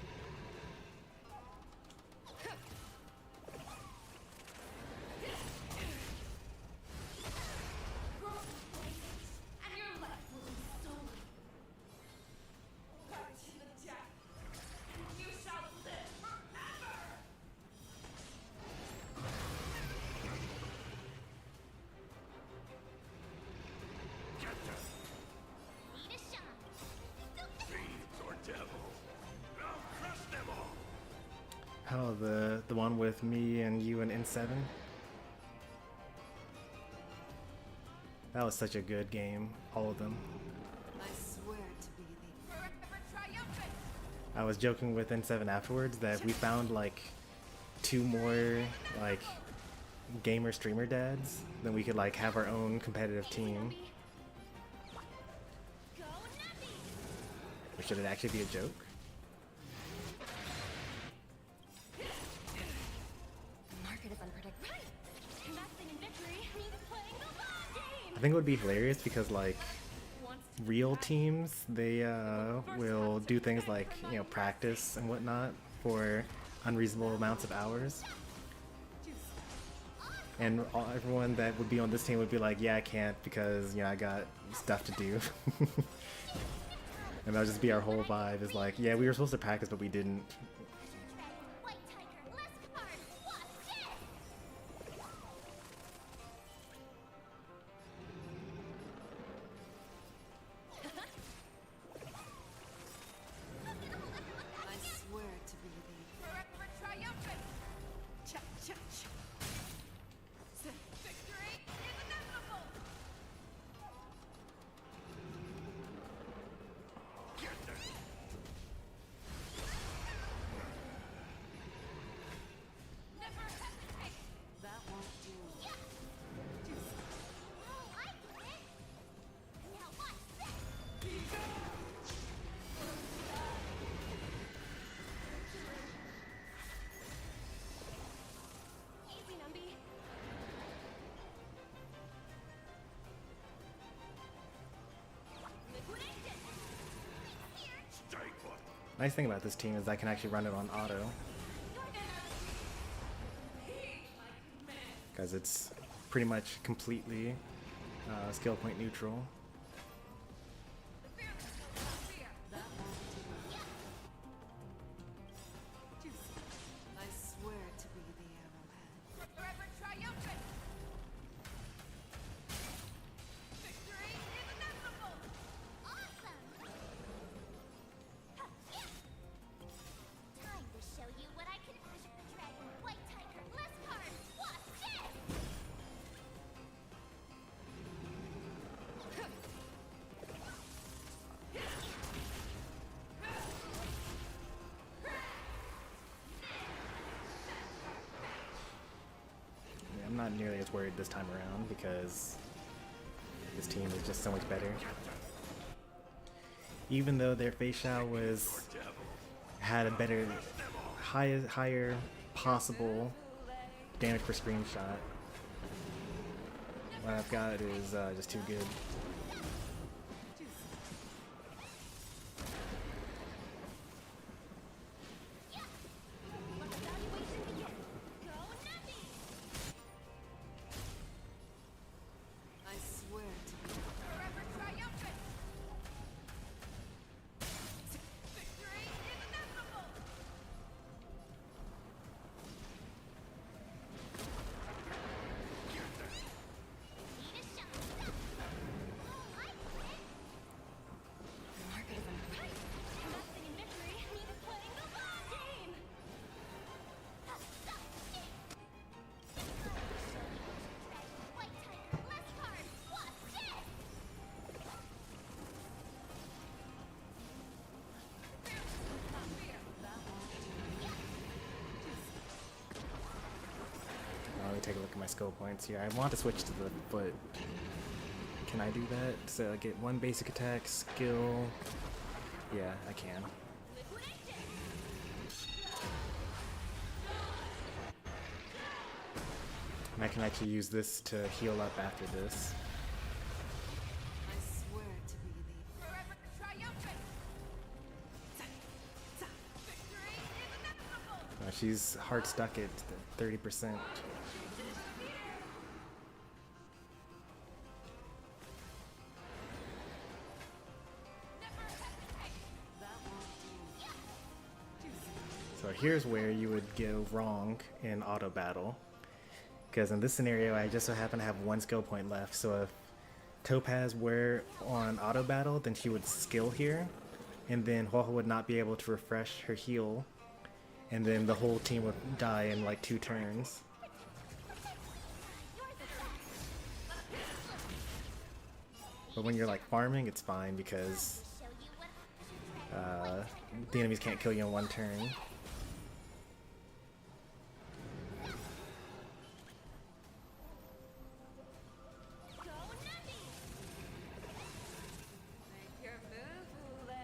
And your life will be stolen. Part to the death. And you shall live forever. Need a shine! Thieves or devils. I'll crush them all. Oh, the one with me and you and N7? That was such a good game, all of them. I swear to be the Forever triumphant. I was joking with N7 afterwards that we found like 2 more like gamer streamer dads, then we could like have our own competitive team. Go Nubby! Or should it actually be a joke? Market is unpredictable. Right! Investing in victory means playing the long game! I think it would be hilarious because like real teams, they will do things like, you know, practice and whatnot for unreasonable amounts of hours. And everyone that would be on this team would be like, yeah, I can't because, you know, I got stuff to do. And that'll just be our whole vibe is like, yeah, we were supposed to practice, but we didn't. Azure Dragon, White Tiger, less cards! Watch this! I swear to be the Forever triumphant. Cha cha cha. Victory is inevitable. Never hesitate. that won't do. Oh, I get it! Now watch this! Easy, Numby. Liquidate it! Here! Stay put. Nice thing about this team is I can actually run it on auto You're gonna... Heed my command. because it's pretty much completely skill point neutral. Fearless, not fear. That won't do. I swear to be the arrowhead. Forever triumphant. Victory is inevitable. Awesome! Ha, yeah! Time to show you what I can Azure Dragon, White Tiger, less cards! Watch this! Yeah, I'm not nearly as worried this time around because This team is just so much better. Even though their Feixiao had a better, higher possible damage per screenshot, what I've got is just too good. I swear to you. Forever triumphant! Victory is inevitable! Need a shot. Oh, I quit. Market of an Investing in victory means playing the long game. White tiger, less cards. What's this? Let me take a look at my skill points here. I want to switch to the foot. Can I do that? So I get one basic attack, skill. Yeah, I can. And I can actually use this to heal up after this. I swear to be the Forever triumphant! Victory is inevitable! She's hard stuck at 30%. So here's where you would go wrong in auto battle. Because in this scenario, I just so happen to have one skill point left. So if Topaz were on auto battle, then she would skill here. And then Huohu would not be able to refresh her heal. And then the whole team would die in like 2 turns. But when you're like farming, it's fine because the enemies can't kill you in 1 turn. Make your move, Lay.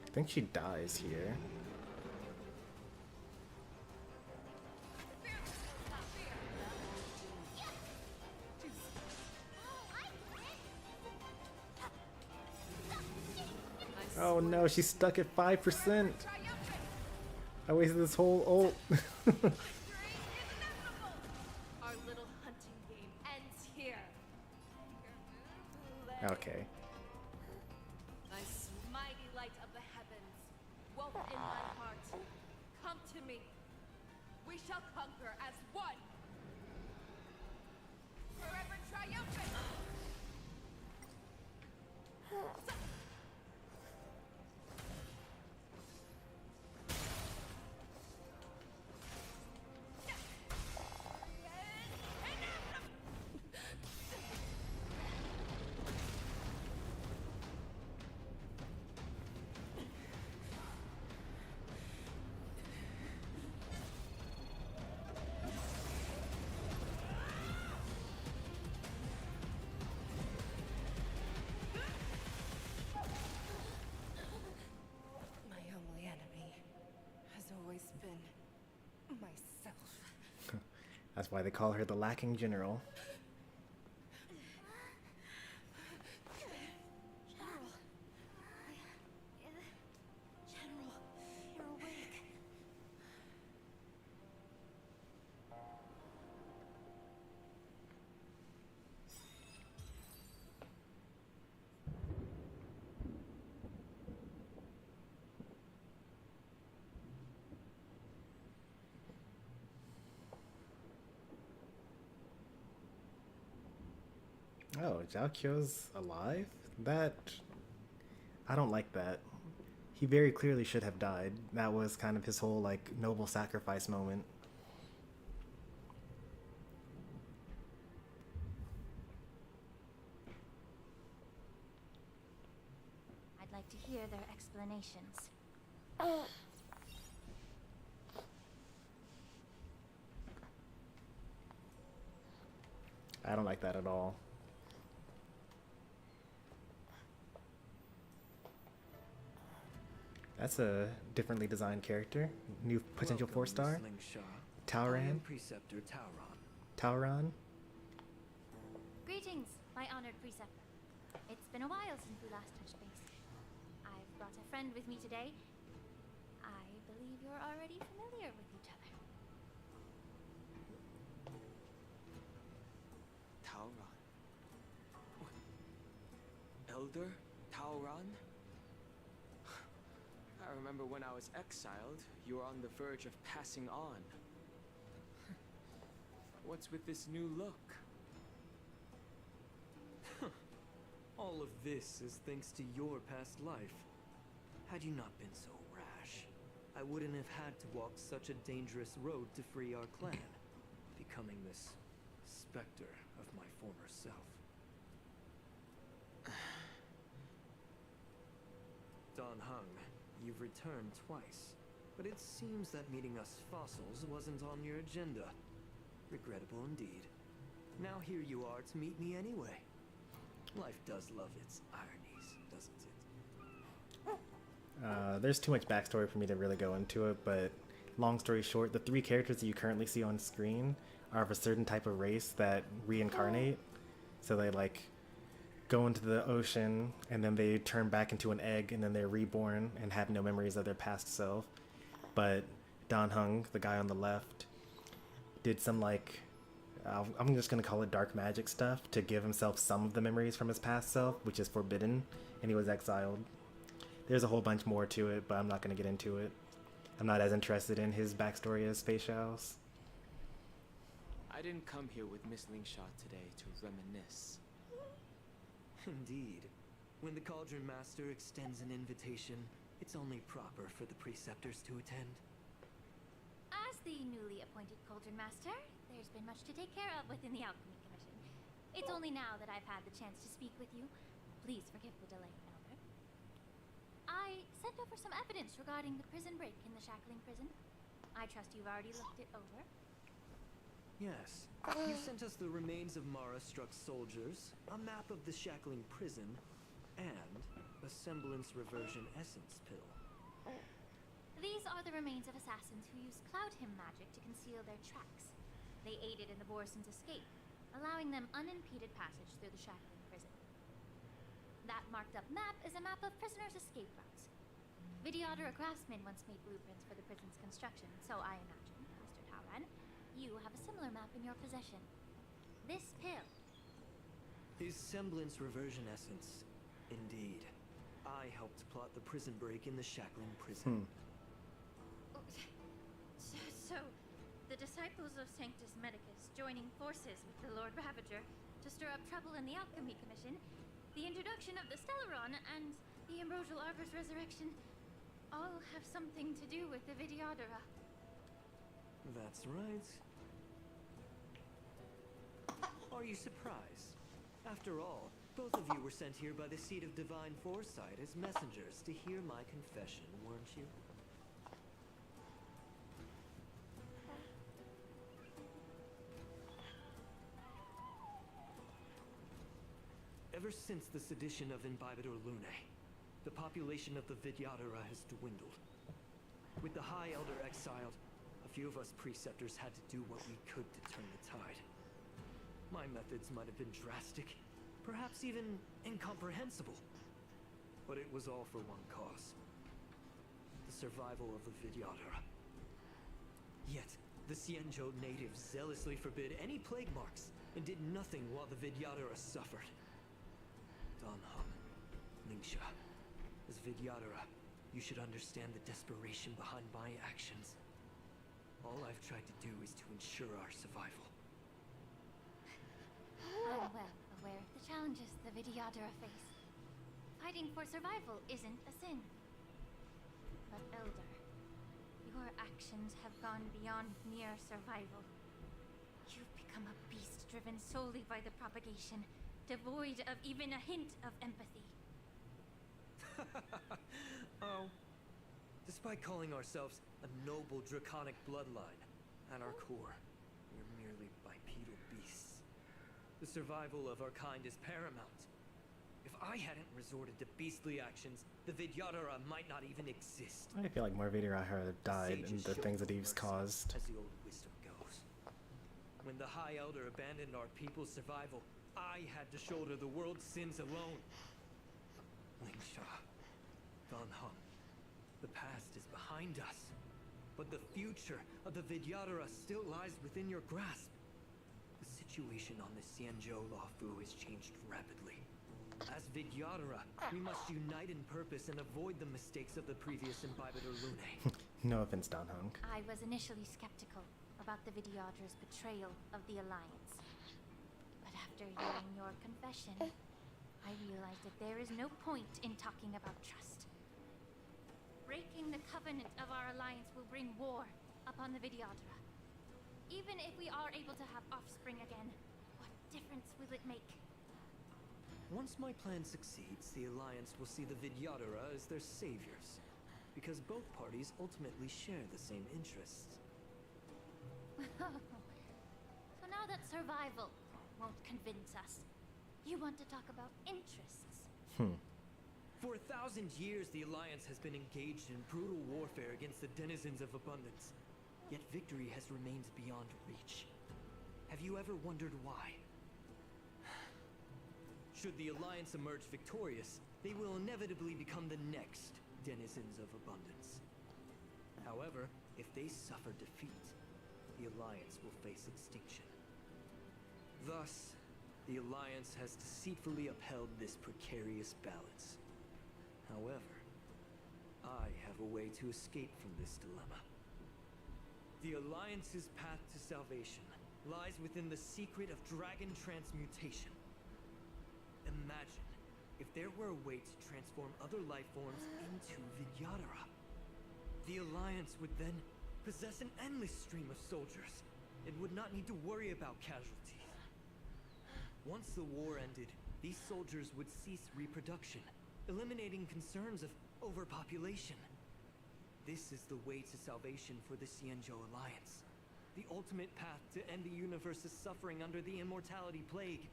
I think she dies here. Oh no, she's stuck at 5%. I wasted this whole ult. Our little hunting game ends here. Okay. Nice mighty light of the heavens, woke in my heart. Come to me. We shall conquer as one. Forever triumphant. My only enemy has always been myself. That's why they call her the lacking general. General, you're awake. Oh, Zhao alive? That... I don't like that. He very clearly should have died. That was kind of his whole, like, noble sacrifice moment. I'd like to hear their explanations. I don't like that at all. That's a differently designed character. New potential Welcome, 4-star. Slingshaw. I Tauran. am Preceptor Tauron. Tauron. Greetings, my honored preceptor. It's been a while since we last touched base. I've brought a friend with me today. I believe you're already familiar with each other. Tauron. Elder Tauron? I remember when I was exiled, you were on the verge of passing on. What's with this new look? All of this is thanks to your past life. Had you not been so rash, I wouldn't have had to walk such a dangerous road to free our clan, becoming this specter of my former self. Don Hung, you've returned twice, but it seems that meeting us fossils wasn't on your agenda. Regrettable indeed. Now here you are to meet me anyway. Life does love its ironies, doesn't it? There's too much backstory for me to really go into it, but long story short, the 3 characters that you currently see on screen are of a certain type of race that reincarnate. So they like go into the ocean and then they turn back into an egg and then they're reborn and have no memories of their past self. But Don Hung, the guy on the left, did some like I'm just gonna call it dark magic stuff to give himself some of the memories from his past self, which is forbidden, and he was exiled. There's a whole bunch more to it, but I'm not gonna get into it. I'm not as interested in his backstory as Fei Xiao's. I didn't come here with Miss Lingshaw today to reminisce. Indeed. When the Cauldron Master extends an invitation, it's only proper for the preceptors to attend. As the newly appointed Cauldron Master, there's been much to take care of within the Alchemy Commission. It's only now that I've had the chance to speak with you. Please forgive the delay, Elder. I sent over some evidence regarding the prison break in the Shackling prison. I trust you've already looked it over. Yes. You sent us the remains of Mara-struck soldiers, a map of the Shackling prison, and a semblance reversion essence pill. These are the remains of assassins who used cloud hymn magic to conceal their tracks. They aided in the Borison's escape, allowing them unimpeded passage through the Shackling prison. That marked up map is a map of prisoners' escape routes. Vidyadhara craftsmen once made blueprints for the prison's construction, so I imagine, Master Tauran, you have a similar map in your possession. This pill. His semblance reversion essence. Indeed. I helped plot the prison break in the Shackling prison. So, the disciples of Sanctus Medicus joining forces with the Lord Ravager to stir up trouble in the Alchemy Commission, the introduction of the Stellaron, and the Ambrosial Arbor's resurrection all have something to do with the Vidyadhara. That's right. Are you surprised? After all, both of you were sent here by the seat of divine foresight as messengers to hear my confession, weren't you? Ever since the sedition of Imbibitor Lunae, the population of the Vidyadhara has dwindled. With the High Elder exiled, a few of us preceptors had to do what we could to turn the tide. My methods might have been drastic, perhaps even incomprehensible. But it was all for one cause. The survival of the Vidyadhara. Yet, the Xianzhou natives zealously forbid any plague marks and did nothing while the Vidyadhara suffered. Don Hung, Lingsha, as Vidyadhara, you should understand the desperation behind my actions. All I've tried to do is to ensure our survival. I'm well aware of the challenges the Vidyadhara face. Fighting for survival isn't a sin. But Elder, your actions have gone beyond mere survival. You've become a beast driven solely by the propagation, devoid of even a hint of empathy. Oh. Despite calling ourselves a noble draconic bloodline, at our core, we're merely bipedal beasts. The survival of our kind is paramount. If I hadn't resorted to beastly actions, the Vidyadhara might not even exist. I feel like more Vidya have died in Sages the showed things that the he's mercy, caused. as the old wisdom goes. When the High Elder abandoned our people's survival, I had to shoulder the world's sins alone. Lingsha, Danheng, the past is behind us, but the future of the Vidyadhara still lies within your grasp. The situation on the Xianzhou Luofu has changed rapidly. As Vidyadhara, we must unite in purpose and avoid the mistakes of the previous Imbibitor Lunae. No offense, Danheng. I was initially skeptical about the Vidyadhara's betrayal of the Alliance. But after hearing your confession, I realized that there is no point in talking about trust. Breaking the covenant of our alliance will bring war upon the Vidyadhara. Even if we are able to have offspring again, what difference will it make? Once my plan succeeds, the Alliance will see the Vidyadhara as their saviors, because both parties ultimately share the same interests. So now that survival won't convince us, you want to talk about interests? For 1,000 years, the Alliance has been engaged in brutal warfare against the denizens of abundance. Yet victory has remained beyond reach. Have you ever wondered why? Should the Alliance emerge victorious, they will inevitably become the next denizens of abundance. However, if they suffer defeat, the Alliance will face extinction. Thus, the Alliance has deceitfully upheld this precarious balance. However, I have a way to escape from this dilemma. The Alliance's path to salvation lies within the secret of dragon transmutation. Imagine if there were a way to transform other life forms into Vidyadhara. The Alliance would then possess an endless stream of soldiers and would not need to worry about casualties. Once the war ended, these soldiers would cease reproduction, eliminating concerns of overpopulation. This is the way to salvation for the Xianzhou Alliance. The ultimate path to end the universe's suffering under the immortality plague.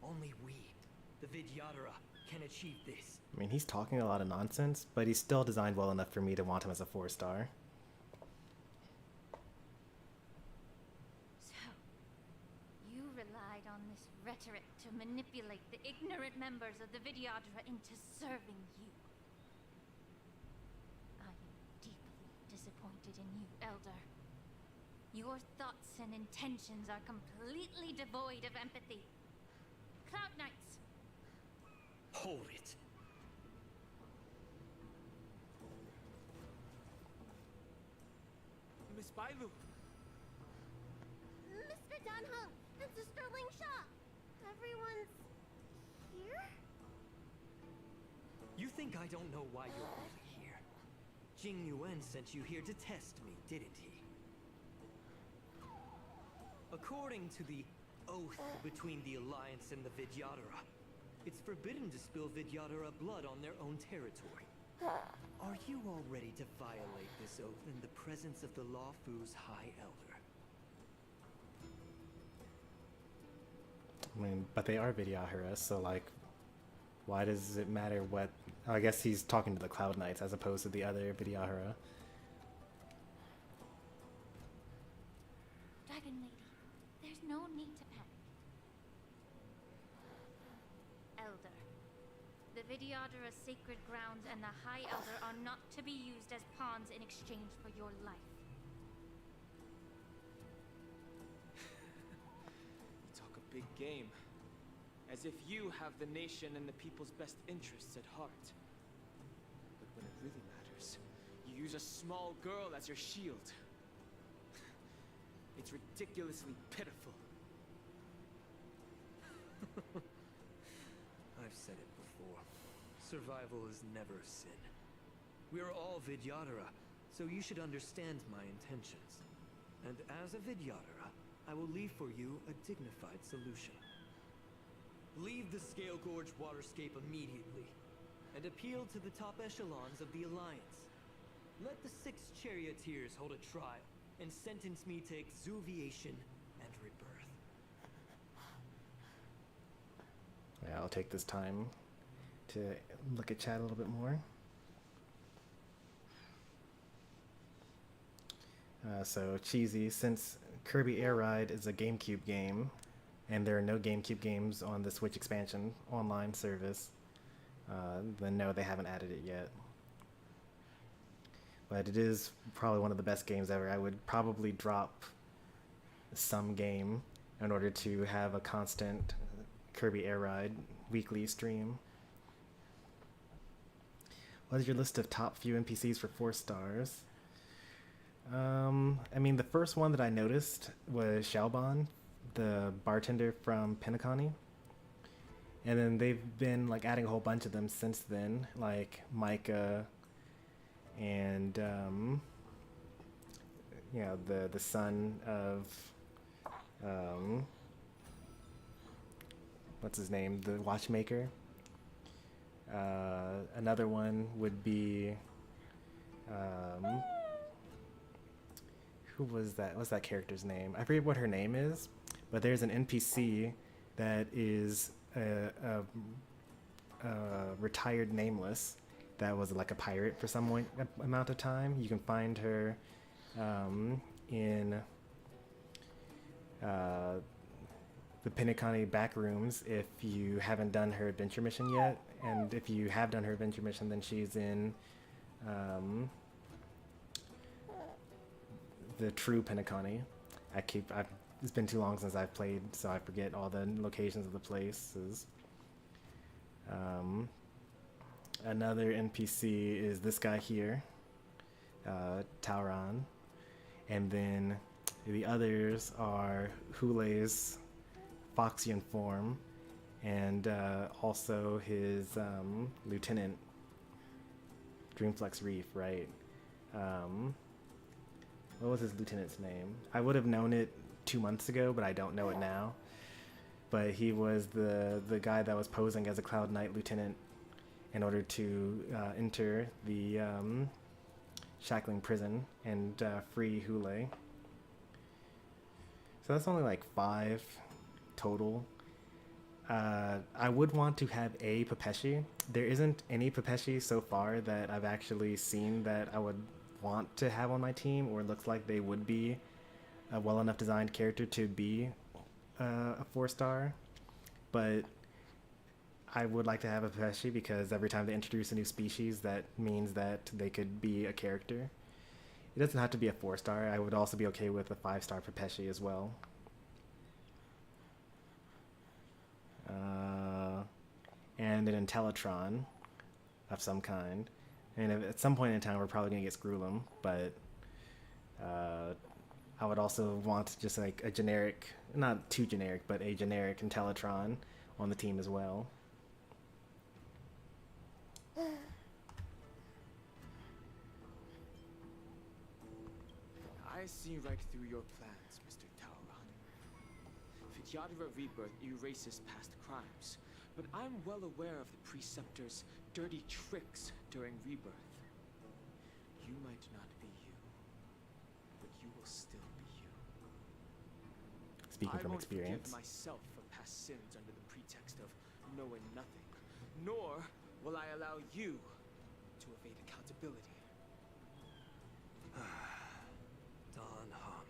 Only we, the Vidyadhara, can achieve this. I mean, he's talking a lot of nonsense, but he's still designed well enough for me to want him as a 4-star. So, you relied on this rhetoric to manipulate the ignorant members of the Vidyadhara into serving you. I am deeply disappointed in you, Elder. Your thoughts and intentions are completely devoid of empathy. Cloud Knights! Hold it. Miss Bailu! Mr. Danheng and Sister Lingsha! Everyone's here? You think I don't know why you're really here? Jing Yuan sent you here to test me, didn't he? According to the oath between the Alliance and the Vidyadhara, it's forbidden to spill Vidyadhara blood on their own territory. Are you all ready to violate this oath in the presence of the Luofu's High Elder? I mean, but they are Vidyadhara, so like, why does it matter what... I guess he's talking to the Cloud Knights as opposed to the other Vidyadhara. Dragon Lady, there's no need to panic. Elder, the Vidyadhara's sacred grounds and the High Elder are not to be used as pawns in exchange for your life. You talk a big game. As if you have the nation and the people's best interests at heart. But when it really matters, you use a small girl as your shield. It's ridiculously pitiful. I've said it before. Survival is never a sin. We're all Vidyadhara, so you should understand my intentions. And as a Vidyadhara, I will leave for you a dignified solution. Leave the Scale Gorge waterscape immediately, and appeal to the top echelons of the Alliance. Let the 6 charioteers hold a trial, and sentence me to exuviation and rebirth. Yeah, I'll take this time. to look at chat a little bit more. So cheesy, since Kirby Air Ride is a GameCube game, and there are no GameCube games on the Switch expansion online service, then no, they haven't added it yet. But it is probably one of the best games ever. I would probably drop some game in order to have a constant Kirby Air Ride weekly stream. What is your list of top few NPCs for 4 stars? I mean, the first one that I noticed was Xiaoban, the bartender from Penacony. And then they've been like adding a whole bunch of them since then, like Micah and you know, the son of what's his name, the watchmaker. Another one would be who was that? What's that character's name? I forget what her name is, but there's an NPC that is a retired nameless that was like a pirate for some amount of time. You can find her in the Penacony back rooms if you haven't done her adventure mission yet, and if you have done her adventure mission, then she's in the true Penacony. It's been too long since I've played, so I forget all the locations of the places. Another NPC is this guy here, Tauran, and then the others are Hule's Foxian form, and also his lieutenant, Dreamflex Reef, right? What was his lieutenant's name? I would have known it 2 months ago, but I don't know it now. But he was the guy that was posing as a Cloud Knight lieutenant in order to enter the Shackling prison and free Hule. So that's only like 5 total. I would want to have a Pepeshi. There isn't any Pepeshi so far that I've actually seen that I would want to have on my team, or looks like they would be a well enough designed character to be a 4-star. But I would like to have a Pepeshi because every time they introduce a new species, that means that they could be a character. It doesn't have to be a 4-star. I would also be okay with a 5-star Pepeshi as well. And an Intellitron of some kind. And at some point in time, we're probably going to get Screwlum, but I would also want just like a generic, not too generic, but a generic Intellitron on the team as well. I see right through your plans, Mr. Tauran. Vidyadhara Rebirth erases past crimes, but I'm well aware of the Preceptor's dirty tricks during Rebirth. You might not be you, but you will still be you. Speaking from experience. I won't forgive myself for past sins under the pretext of knowing nothing, nor will I allow you to evade accountability. Don Hong,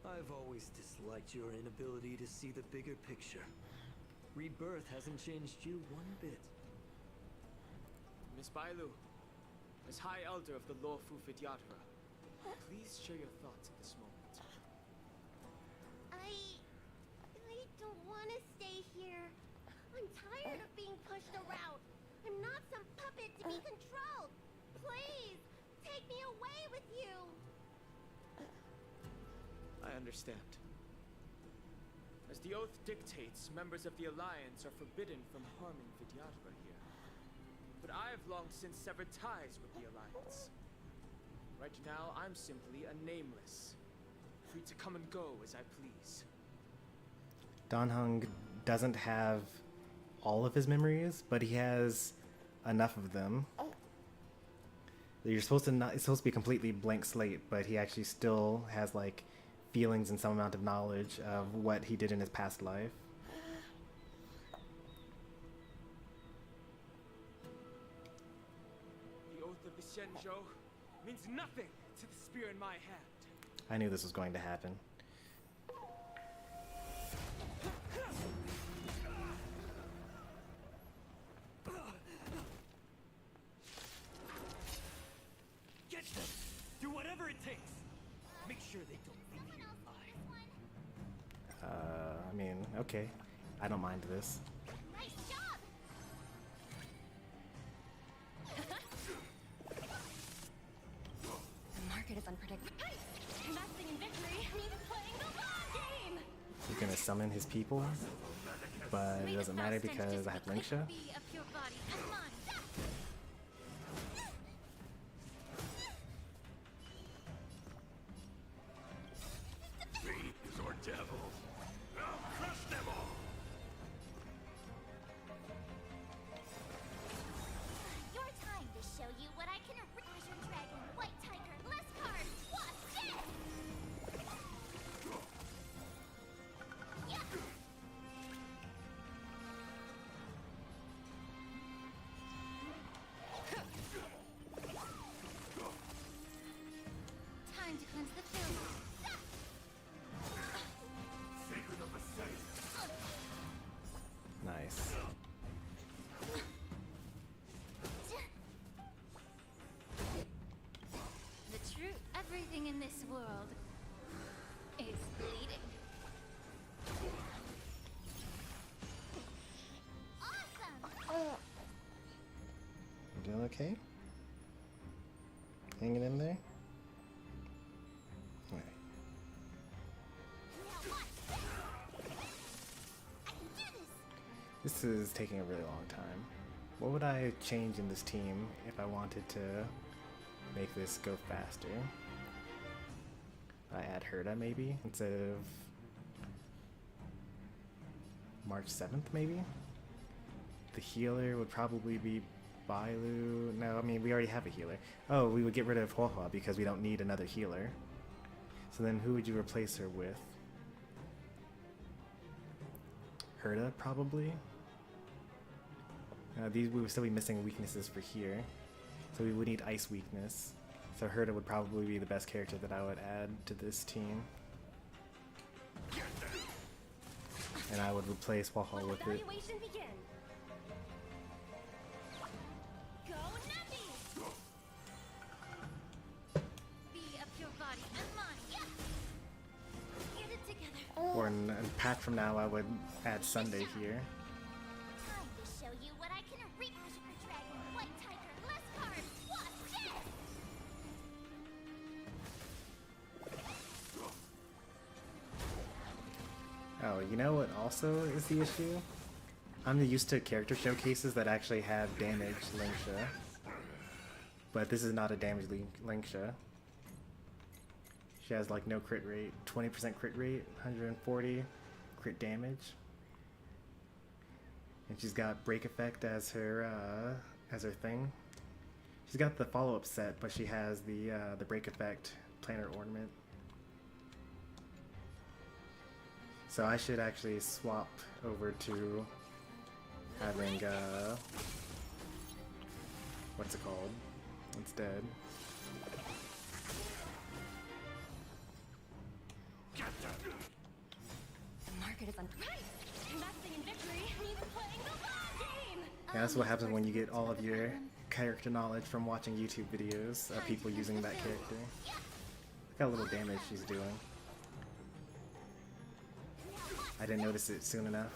I've always disliked your inability to see the bigger picture. Rebirth hasn't changed you one bit. Miss Bailu, as High Elder of the Lawfu Vidyadhara, please share your thoughts at this moment. I don't want to stay here. I'm tired of being pushed around. I'm not some puppet to be controlled. Please, take me away with you. I understand. As the oath dictates, members of the Alliance are forbidden from harming Vidyadhara here. But I have long since severed ties with the Alliance. Right now, I'm simply a nameless, free to come and go as I please. Don Hung doesn't have all of his memories, but he has enough of them. You're supposed to not, it's supposed to be a completely blank slate, but he actually still has like feelings and some amount of knowledge of what he did in his past life. nothing to the spear in my hand. I knew this was going to happen. Get them! Do whatever it takes! Make sure they don't leave you alive. I mean, okay. I don't mind this. Nice job! The market is unpredictable. Investing in victory means playing the long game. He's gonna summon his people, but it doesn't matter because I have Linksha. Be of your body and mind. Fiends or devils, I'll crush them all. Your time to show you what I can. Azure Dragon, White Tiger, less cards. What's this? Yeah. Time to cleanse the field. Sacred of the saint. Nice. The truth. Everything in this world is bleeding. Awesome! You doing okay? Hanging in there? Alright. Now watch this! I can do this! This is taking a really long time. What would I change in this team if I wanted to make this go faster? I add Herda maybe instead of March 7th maybe? The healer would probably be Bailu. No, I mean we already have a healer. Oh, we would get rid of Huohua because we don't need another healer. So then who would you replace her with? Herda probably? These we would still be missing weaknesses for here. So we would need ice weakness. So Herda would probably be the best character that I would add to this team. And I would replace Huohua with it. Evaluation begin! Go Nappy! Be of your body and mind. Yeah. Get it together. Or in a patch from now I would add Sunday here. Time to show you what I can reap. Azure Dragon, White Tiger, less cards. What's this? Oh, you know what also is the issue? I'm used to character showcases that actually have damage Linksha. But this is not a damage Linksha. She has like no crit rate, 20% crit rate, 140 crit damage. And she's got break effect as her thing. She's got the follow-up set, but she has the break effect planar ornament. So I should actually swap over to having what's it called instead. The market is investing in victory means playing the long game. Yeah, that's what happens when you get all of your character knowledge from watching YouTube videos of people using that character. Look how little damage she's doing. I didn't notice it soon enough.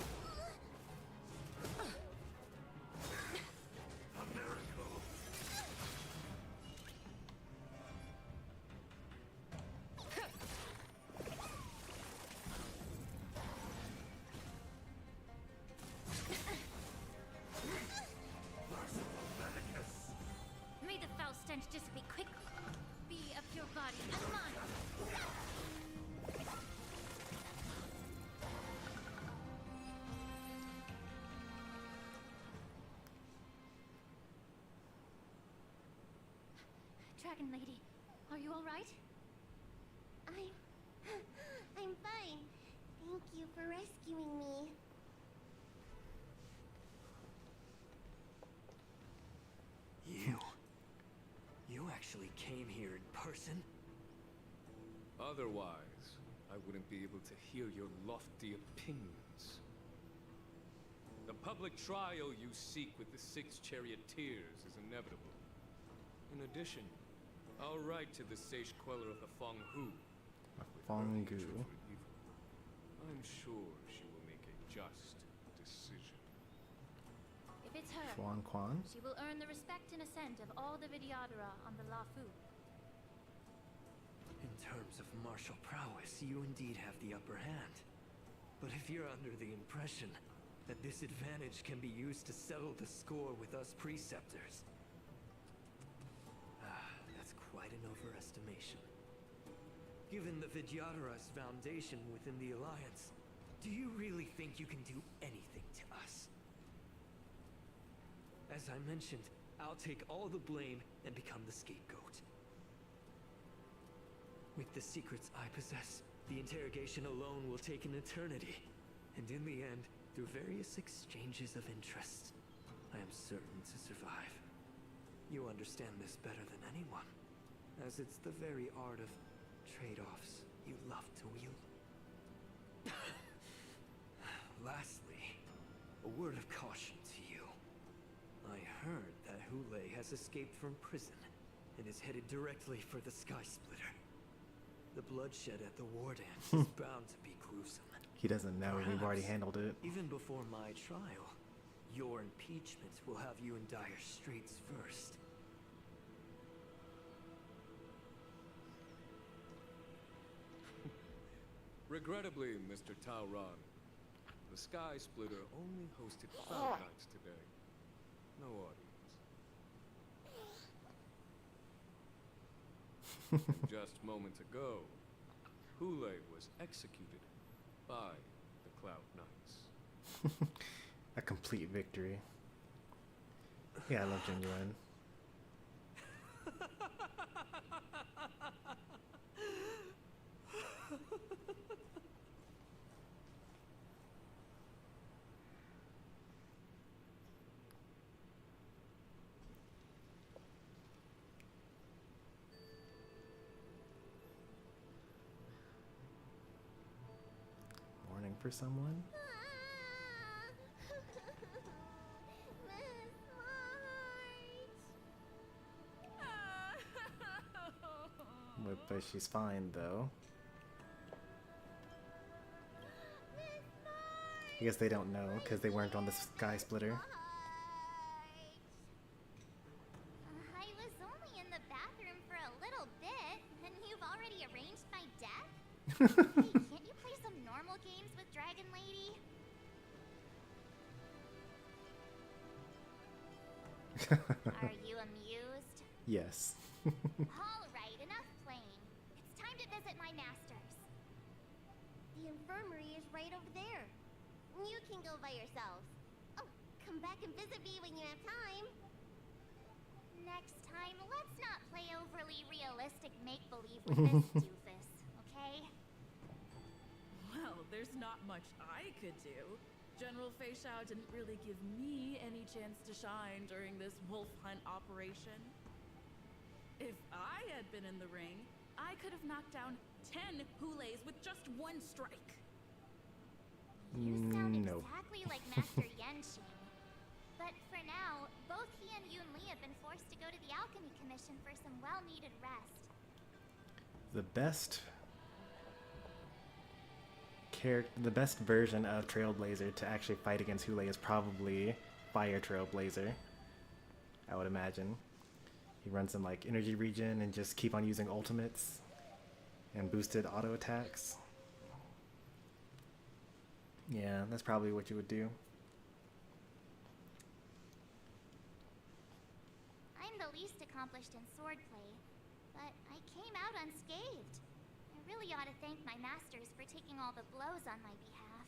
May the foul stench dissipate quickly. Be of your body and mind. Dragon Lady, are you all right? I'm fine. Thank you for rescuing me. You actually came came here in person? Otherwise, I wouldn't be able to hear your lofty opinions. The public trial you seek with the 6 charioteers is inevitable. In addition, I'll write to the sage queller of the Feng Hu. Feng Hu. I'm sure she will make a just decision. If it's her, Quan Quan? she will earn the respect and assent of all the Vidyadhara on the Lafu. In terms of martial prowess, you indeed have the upper hand. But if you're under the impression that this advantage can be used to settle the score with us preceptors, that's quite an overestimation. Given the Vidyadhara's foundation within the Alliance, do you really think you can do anything to us? As I mentioned, I'll take all the blame and become the scapegoat. With the secrets I possess, the interrogation alone will take an eternity. And in the end, through various exchanges of interest, I am certain to survive. You understand this better than anyone, as it's the very art of trade-offs you love to wield. Lastly, a word of caution to you. I heard that Hule has escaped from prison and is headed directly for the Sky Splitter. The bloodshed at the war dance is bound to be gruesome. He doesn't know. We've already handled it. Even before my trial, your impeachment will have you in dire straits first. Regrettably, Mr. Taoran, the Sky Splitter only hosted Cloud Knights today. No audience. And just moments ago, Hule was executed by the Cloud Knights. A complete victory. Yeah, I love Genuine. Morning for someone? But she's fine though. I guess they don't know because they weren't on the Sky Splitter. I was only in the bathroom for a little bit, and you've already arranged my death? Hey, can't you play some normal games with Dragon Lady? Are you amused? Yes. Alright, enough playing. It's time to visit my masters. The infirmary is right over there. You can go by yourselves. Oh, come back and visit me when you have time. Next time, let's not play overly realistic make-believe with this doofus, okay? Well, there's not much I could do. General Feixiao didn't really give me any chance to shine during this wolf hunt operation. If I had been in the ring, I could have knocked down 10 Hules with just one strike. You sound No. exactly like Master Yenshing. But for now, both he and Yun Li have been forced to go to the Alchemy Commission for some well-needed rest. The best version of Trailblazer to actually fight against Hule is probably Fire Trailblazer, I would imagine. He runs some like energy regen and just keep on using ultimates and boosted auto attacks. Yeah, that's probably what you would do. I'm the least accomplished in swordplay, but I came out unscathed. I really ought to thank my masters for taking all the blows on my behalf.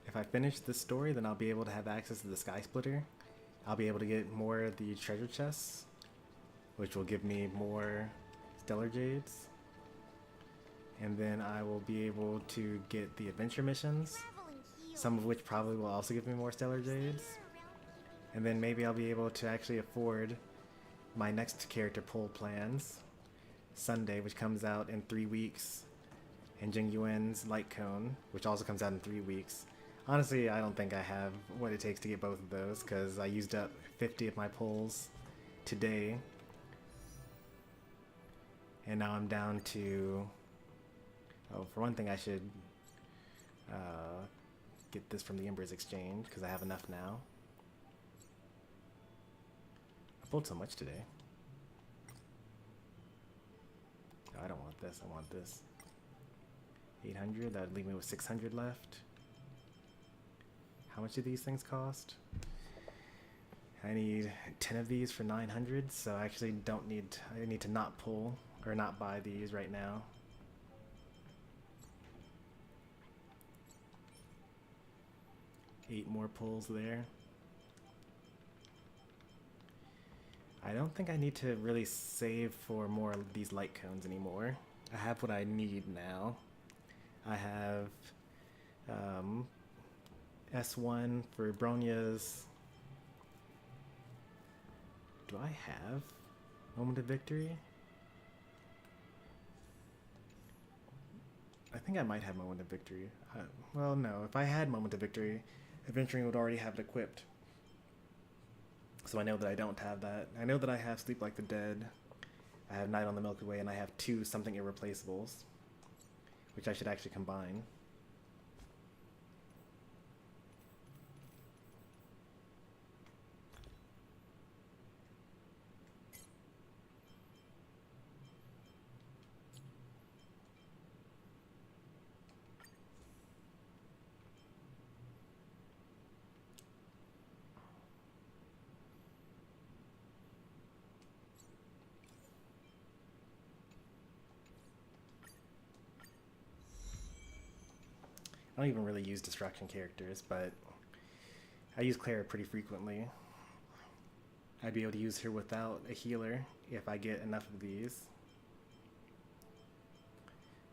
If I finish this story, then I'll be able to have access to the Sky Splitter. I'll be able to get more of the treasure chests, which will give me more Stellar Jades. And then I will be able to get the adventure missions, some of which probably will also give me more stellar jades. And then maybe I'll be able to actually afford my next character pull plans, Sunday, which comes out in 3 weeks, and Jing Yuan's Light Cone, which also comes out in 3 weeks. Honestly, I don't think I have what it takes to get both of those, because I used up 50 of my pulls today. And now I'm down to... Oh, for one thing, I should get this from the Embers Exchange, because I have enough now. I pulled so much today. Oh, I don't want this, I want this. 800, that would leave me with 600 left. How much do these things cost? I need 10 of these for 900, so I actually don't need, I need to not pull, or not buy these right now. Eight more pulls there. I don't think I need to really save for more of these light cones anymore. I have what I need now. I have S1 for Bronya's. Do I have Moment of Victory? I think I might have Moment of Victory. Well, no. If I had Moment of Victory, Aventurine would already have it equipped. So I know that I don't have that. I know that I have Sleep Like the Dead. I have Night on the Milky Way, and I have 2 something irreplaceables, which I should actually combine. I don't even really use destruction characters, but I use Clara pretty frequently. I'd be able to use her without a healer if I get enough of these.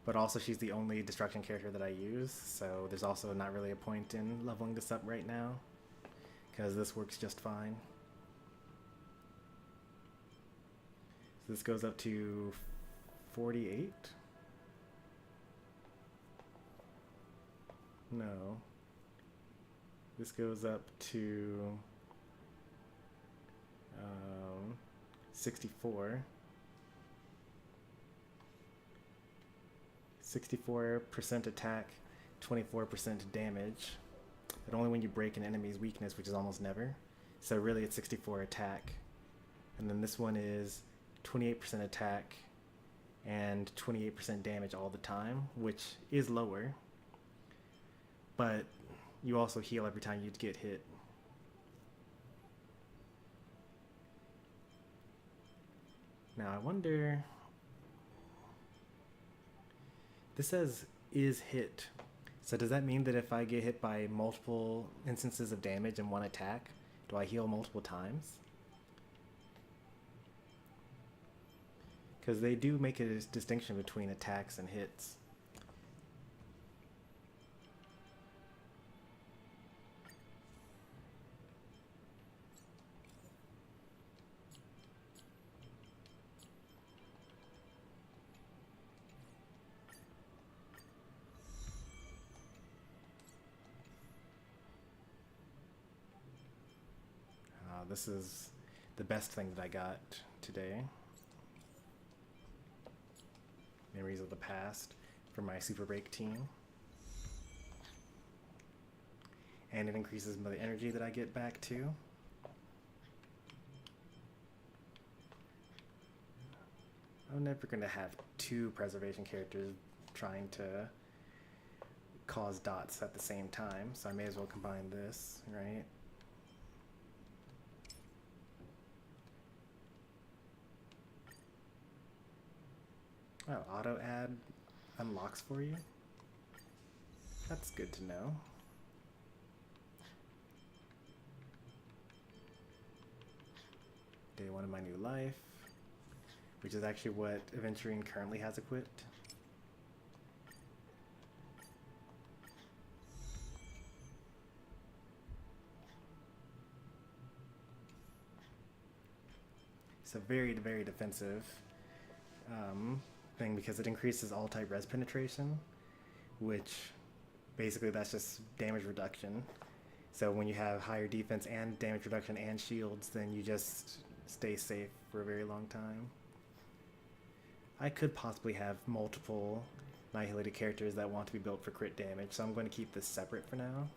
But also she's the only destruction character that I use, so there's also not really a point in leveling this up right now, because this works just fine. So this goes up to 48? No. This goes up to 64. 64% attack, 24% damage. But only when you break an enemy's weakness, which is almost never. So really it's 64 attack. And then this one is 28% attack and 28% damage all the time, which is lower. But you also heal every time you get hit. Now I wonder... This says is hit. So does that mean that if I get hit by multiple instances of damage in one attack, do I heal multiple times? Because they do make a distinction between attacks and hits. This is the best thing that I got today. Memories of the Past for my Super Break team. And it increases the energy that I get back too. I'm never going to have 2 preservation characters trying to cause dots at the same time, so I may as well combine this, right? Oh, auto add unlocks for you? That's good to know. Day 1 of my new life, which is actually what Aventurine currently has equipped. It's a very, very defensive thing because it increases all type res penetration, which basically that's just damage reduction. So when you have higher defense and damage reduction and shields, then you just stay safe for a very long time. I could possibly have multiple annihilated characters that want to be built for crit damage, so I'm going to keep this separate for now.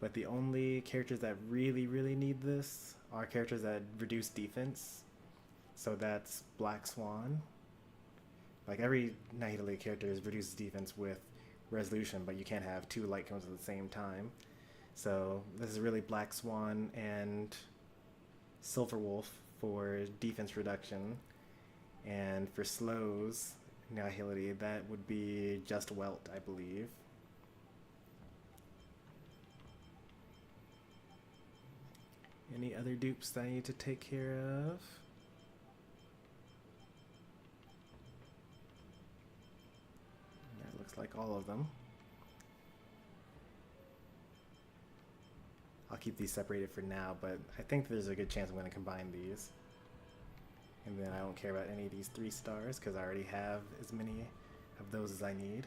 But the only characters that really, really need this are characters that reduce defense. So that's Black Swan. Like every annihilated character reduces defense with resolution, but you can't have two light cones at the same time. So this is really Black Swan and Silver Wolf for defense reduction. And for slows, Nihility, that would be just Welt, I believe. Any other dupes that I need to take care of? Yeah, it looks like all of them. I'll keep these separated for now, but I think there's a good chance I'm going to combine these. And then I don't care about any of these 3 stars because I already have as many of those as I need.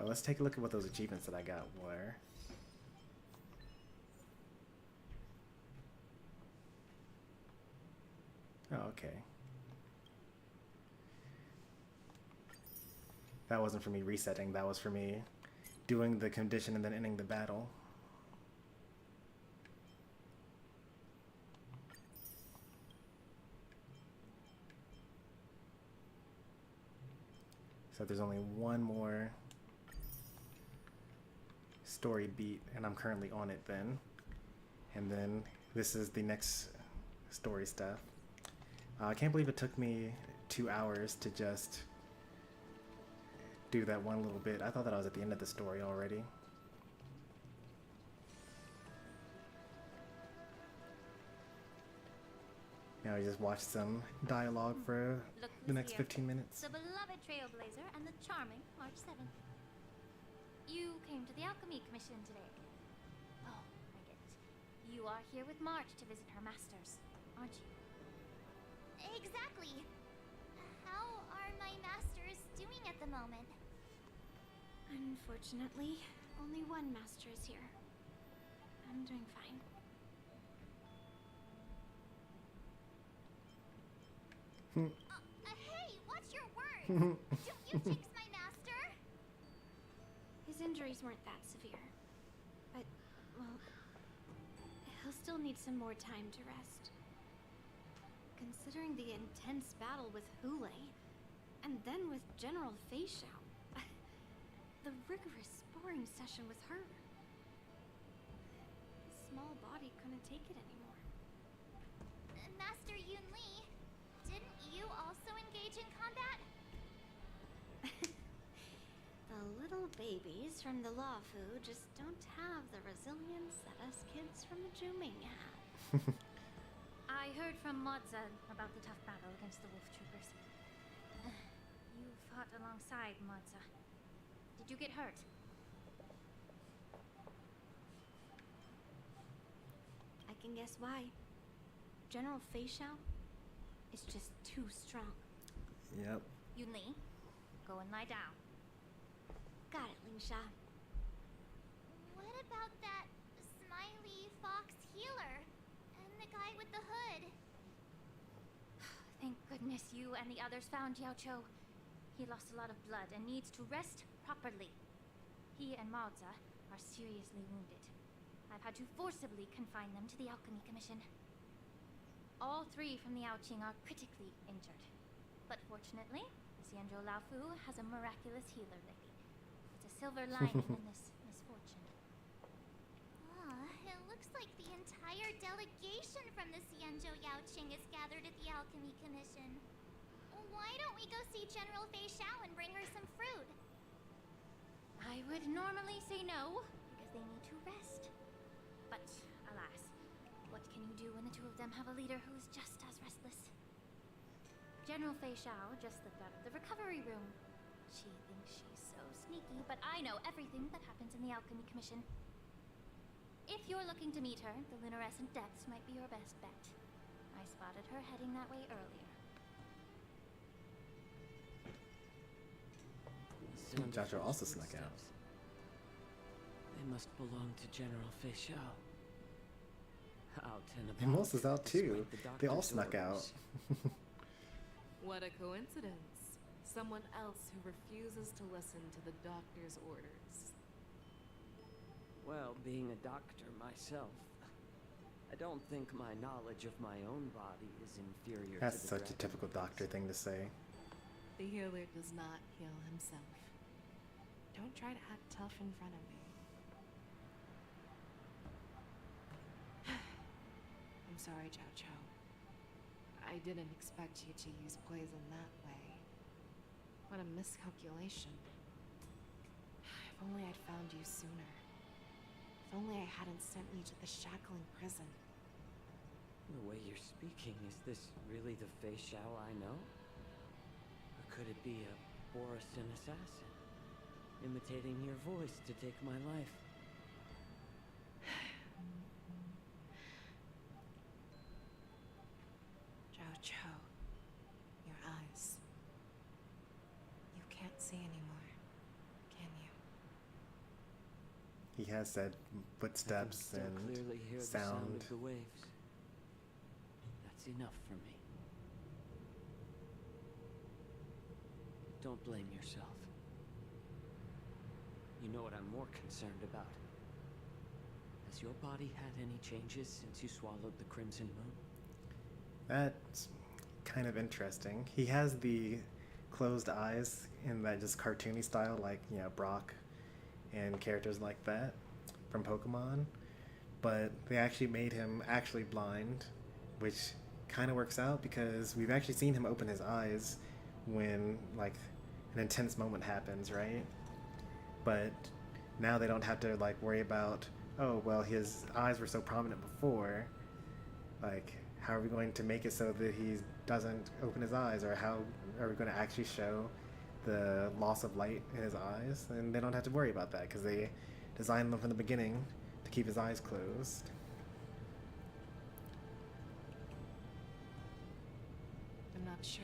Let's take a look at what those achievements that I got were. Oh, okay. That wasn't for me resetting, that was for me doing the condition and then ending the battle. So there's only one more story beat, and I'm currently on it then. And then this is the next story stuff. I can't believe it took me 2 hours to just do that one little bit. I thought that I was at the end of the story already. Now I just watched some dialogue for the next 15 minutes. The beloved trailblazer and the charming March 7th. You came to the Alchemy Commission today. Oh, I get it. You are here with March to visit her masters, aren't you? Exactly. How are my masters doing at the moment? Unfortunately, only one master is here. I'm doing fine. Hey, watch your words! Don't you jinx my master! His injuries weren't that severe. But, well, he'll still need some more time to rest. Considering the intense battle with Hule, and then with General Feishao, the rigorous sparring session with her. His small body couldn't take it anymore. Master Yun Li, didn't you also engage in combat? The little babies from the Lafu just don't have the resilience that us kids from the Juming have. I heard from Modza about the tough battle against the wolf troopers. You fought alongside Modza. Did you get hurt? I can guess why. General Feishao is just too strong. Yep. Yun Li, go and lie down. Got it, Lingsha. What about that smiley fox healer? And the guy with the hood? Thank goodness you and the others found Yaocho. He lost a lot of blood and needs to rest properly. He and Maoza are seriously wounded. I've had to forcibly confine them to the Alchemy Commission. All 3 from the Yaoqing are critically injured. But fortunately, Xianzhou Laofu has a miraculous healer lady. It's a silver lining in this misfortune. It looks like the entire delegation from the Xianzhou Yaoqing is gathered at the Alchemy Commission. Why don't we go see General Feishao and bring her some fruit? I would normally say no, because they need to rest. But, alas, what can you do when the 2 of them have a leader who is just as restless? General Feishao just slipped out of the recovery room. She thinks she's so sneaky, but I know everything that happens in the Alchemy Commission. If you're looking to meet her, the luminescent depths might be your best bet. I spotted her heading that way earlier. Joshua also snuck out. They must belong to General Feixiao. Out and about. And Moss is out too. They all snuck out. What a coincidence. Someone else who refuses to listen to the doctor's orders. Well, being a doctor myself, I don't think my knowledge of my own body is inferior That's to the such a dragon's. typical doctor thing to say. The healer does not heal himself. Don't try to act tough in front of me. I'm sorry, Zhao Chou. I didn't expect you to use poison that way. What a miscalculation. If only I'd found you sooner. If only I hadn't sent you to the shackling prison. The way you're speaking, is this really the Feixiao I know? Or could it be a Borisan assassin, imitating your voice to take my life? Zhao Chou, your eyes. You can't see anymore, can you? He has said footsteps I can and still clearly hear sound. the sound of the waves. That's enough for me. Don't blame yourself. You know what I'm more concerned about? Has your body had any changes since you swallowed the Crimson Moon? That's kind of interesting. He has the closed eyes in that just cartoony style, like, you know, Brock and characters like that from Pokemon. But they actually made him actually blind, which kind of works out because we've actually seen him open his eyes when, like, an intense moment happens, right? But now they don't have to, like, worry about, oh, well, his eyes were so prominent before. Like, how are we going to make it so that he doesn't open his eyes? Or how are we going to actually show the loss of light in his eyes? And they don't have to worry about that because they designed them from the beginning to keep his eyes closed. I'm not sure.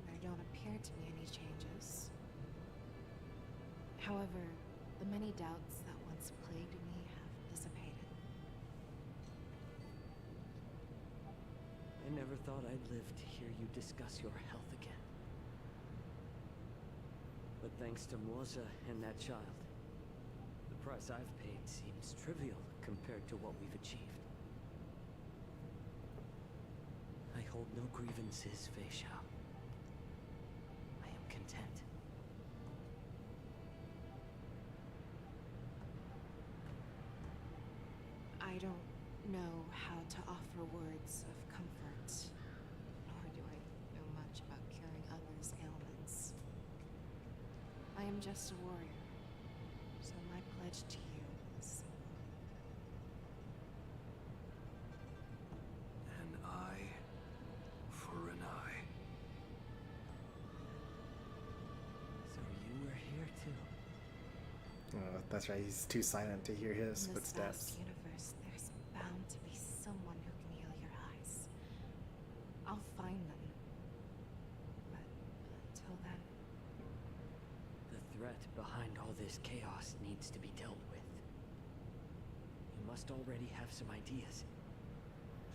There don't appear to be any changes. However, the many doubts that once plagued me have dissipated. I never thought I'd live to hear you discuss your health again. But thanks to Moza and that child, the price I've paid seems trivial compared to what we've achieved. I hold no grievances, Feixiao. I am content. I don't know how to offer words of comfort, nor do I know much about curing others' ailments. I am just a warrior, so my pledge to you is simple. An eye for an eye. So you were here too. Oh, that's right, he's too silent to hear his In this footsteps. vast universe, there's bound to be someone who can heal your eyes. I'll find them. But until then, The threat behind all this chaos needs to be dealt with. You must already have some ideas.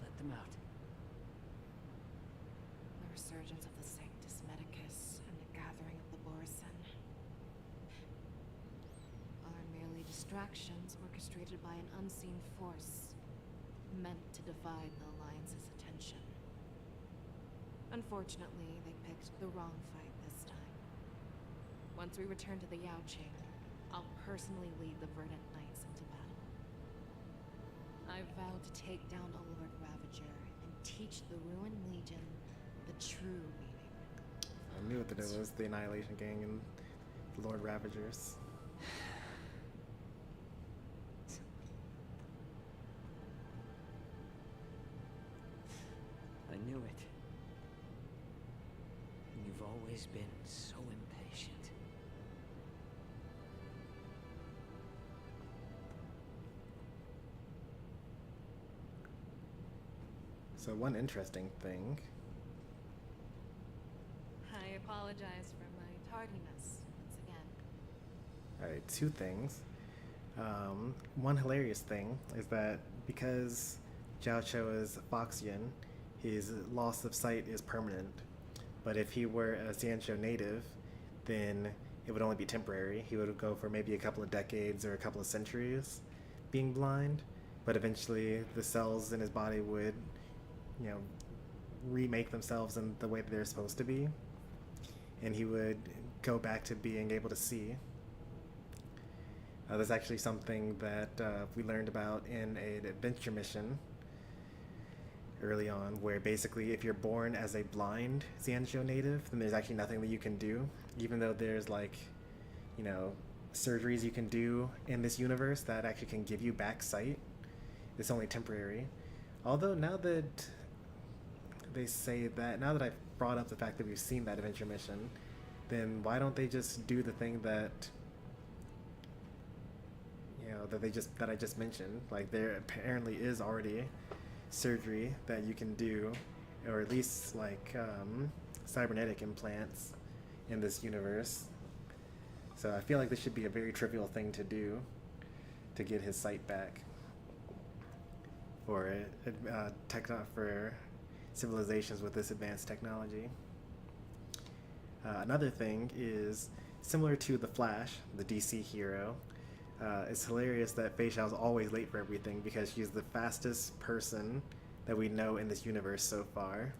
Let them out. the resurgence of the Sanctus Medicus and the gathering of the Borisan are merely distractions orchestrated by an unseen force meant to divide the Alliance's attention. Unfortunately, they picked the wrong fight this time. Once we return to the Yaoqing, I'll personally lead the Verdant Knights into battle. I vow to take down a Lord Ravager and teach the Ruined Legion the true meaning. I knew that it was the Annihilation Gang and the Lord Ravagers. I knew it. You've always been so impatient. So one interesting thing. I apologize for my tardiness once again. Alright, two things. One hilarious thing is that because Jiao Cho is Foxian, his loss of sight is permanent. But if he were a Xianzhou native, then it would only be temporary. He would go for maybe a couple of decades or a couple of centuries being blind, but eventually the cells in his body would, you know, remake themselves in the way that they're supposed to be, and he would go back to being able to see. That's actually something that we learned about in an adventure mission early on, where basically if you're born as a blind Xianzhou native, then there's actually nothing that you can do, even though there's, like, you know, surgeries you can do in this universe that actually can give you back sight. It's only temporary. Although now that they say that, now that I've brought up the fact that we've seen that adventure mission, then why don't they just do the thing that, you know, that I just mentioned? Like, there apparently is already surgery that you can do, or at least like cybernetic implants in this universe. So I feel like this should be a very trivial thing to do to get his sight back for for civilizations with this advanced technology. Another thing is similar to the Flash, the DC hero. It's hilarious that Fei Xiao's always late for everything because she's the fastest person that we know in this universe so far.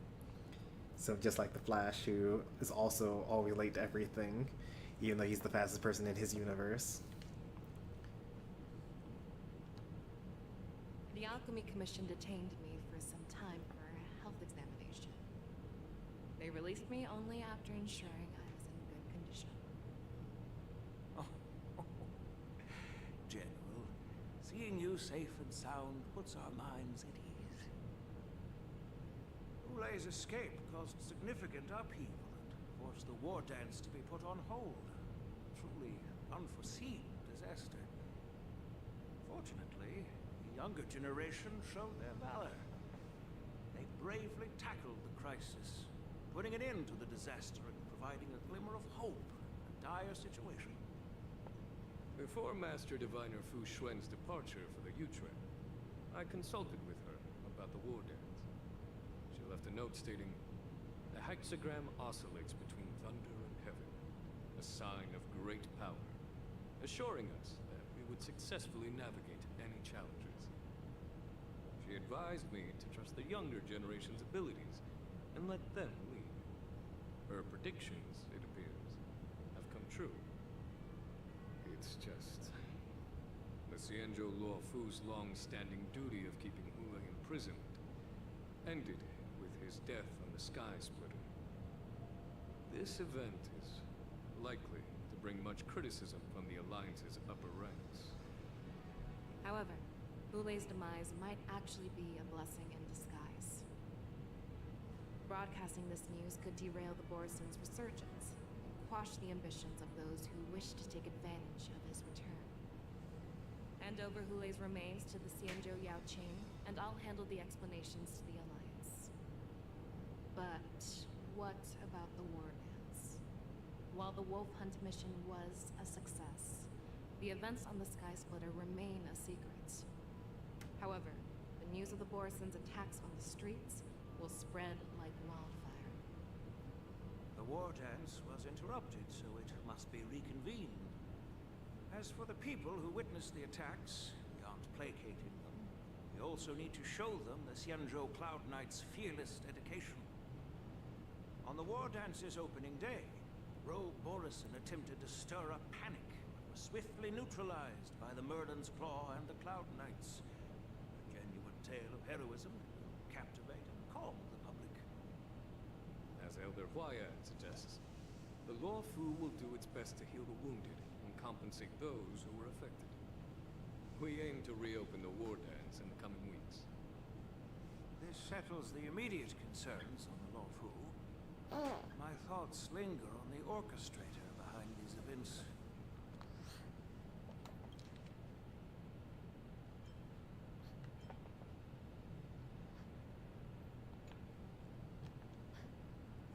So just like the Flash, who is also always late to everything, even though he's the fastest person in his universe. The Alchemy Commission detained me for some time for a health examination. They released me only after ensuring I was in good condition. General, seeing you safe and sound puts our minds at ease. Ulay's escape caused significant upheaval and forced the war dance to be put on hold. Truly unforeseen disaster. Fortunately, the younger generation showed their valor. They bravely tackled the crisis, putting an end to the disaster and providing a glimmer of hope in a dire situation. Before Master Diviner Fu Xuan's departure for the Yutre, I consulted with her about the war dance. She left a note stating, "The hexagram oscillates between thunder and heaven, a sign of great power, assuring us that we would successfully navigate any challenges." She advised me to trust the younger generation's abilities and let them lead. Her predictions, it appears, have come true. It's just the Xianzhou Luo Fu's long-standing duty of keeping Ulay imprisoned ended with his death on the Sky Splitter. This event is likely to bring much criticism from the Alliance's upper ranks. However, Ulay's demise might actually be a blessing in disguise. Broadcasting this news could derail the Borison's resurgence and quash the ambitions of those who wish to take advantage of his return. Hand over Ulay's remains to the Xianzhou Yaoqing, and I'll handle the explanations to the Alliance. But what about the war dance? While the Wolf Hunt mission was a success, the events on the Sky Splitter remain a secret. However, the news of the Borison's attacks on the streets will spread like wildfire. The war dance was interrupted, so it must be reconvened. As for the people who witnessed the attacks, we aren't placating them. We also need to show them the Xianzhou Cloud Knight's fearless dedication. On the war dance's opening day, Rogue Borison attempted to stir up panic, but was swiftly neutralized by the Merlin's Claw and the Cloud Knights. A genuine tale of heroism that will captivate and calm the public. As Elder Huayad suggests, the Luo Fu will do its best to heal the wounded and compensate those who were affected. We aim to reopen the war dance in the coming weeks. This settles the immediate concerns on the Luo Fu. My thoughts linger on the orchestrator behind these events.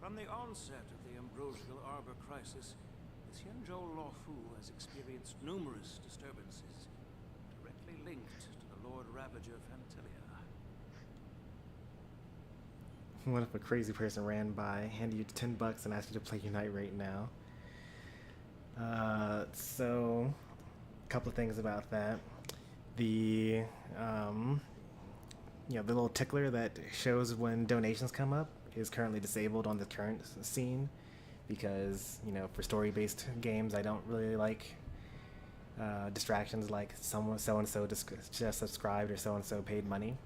From the onset of the Ambrosial Arbor crisis, the Xianzhou Luofu has experienced numerous disturbances, directly linked to the Lord Ravager Fantilia. What if a crazy person ran by, handed you $10 and asked you to play Unite right now? So, a couple of things about that. The, the little tickler that shows when donations come up is currently disabled on the current scene because, for story-based games, I don't really like distractions like so-and-so just subscribed or so-and-so paid money.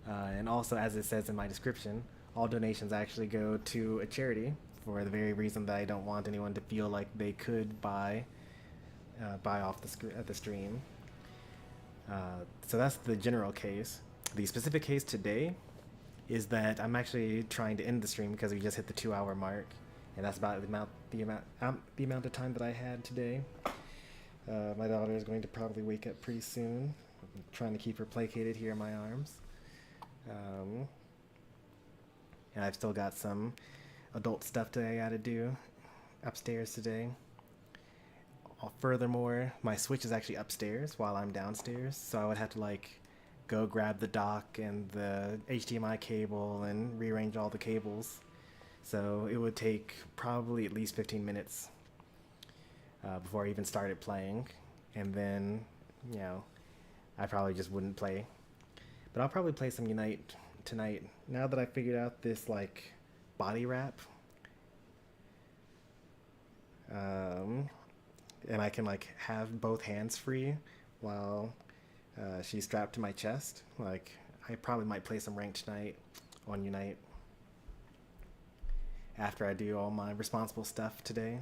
And also, as it says in my description, all donations actually go to a charity for the very reason that I don't want anyone to feel like they could buy off the stream. So that's the general case. The specific case today is that I'm actually trying to end the stream because we just hit the 2-hour mark, and that's about the amount of time that I had today. My daughter is going to probably wake up pretty soon. I'm trying to keep her placated here in my arms. And I've still got some adult stuff that I gotta do upstairs today. Furthermore, my Switch is actually upstairs while I'm downstairs, so I would have to go grab the dock and the HDMI cable and rearrange all the cables. So it would take probably at least 15 minutes before I even started playing, and then I probably just wouldn't play. But I'll probably play some Unite tonight. Now that I figured out this body wrap, and I can have both hands free while she's strapped to my chest. I probably might play some ranked tonight on Unite after I do all my responsible stuff today.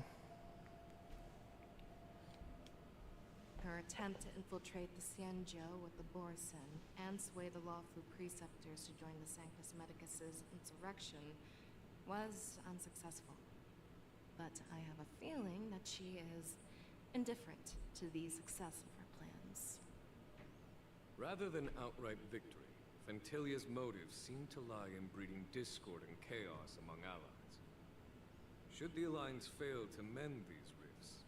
Her attempt to infiltrate the Xianzhou with the Borsen and sway the Luofu preceptors to join the Sanctus Medicus' insurrection was unsuccessful. But I have a feeling that she is indifferent to the success of her plans. Rather than outright victory, Fantilia's motives seem to lie in breeding discord and chaos among allies. Should the Alliance fail to mend these rifts,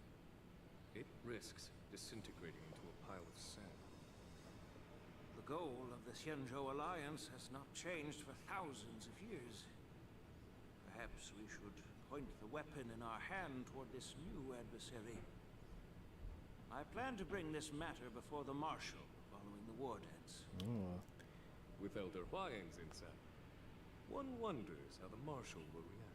it risks disintegrating into a pile of sand. The goal of the Xianzhou Alliance has not changed for thousands of years. Perhaps we should point the weapon in our hand toward this new adversary. I plan to bring this matter before the Marshal following the Wardens. With Elder Huayang's insight, one wonders how the Marshal will react.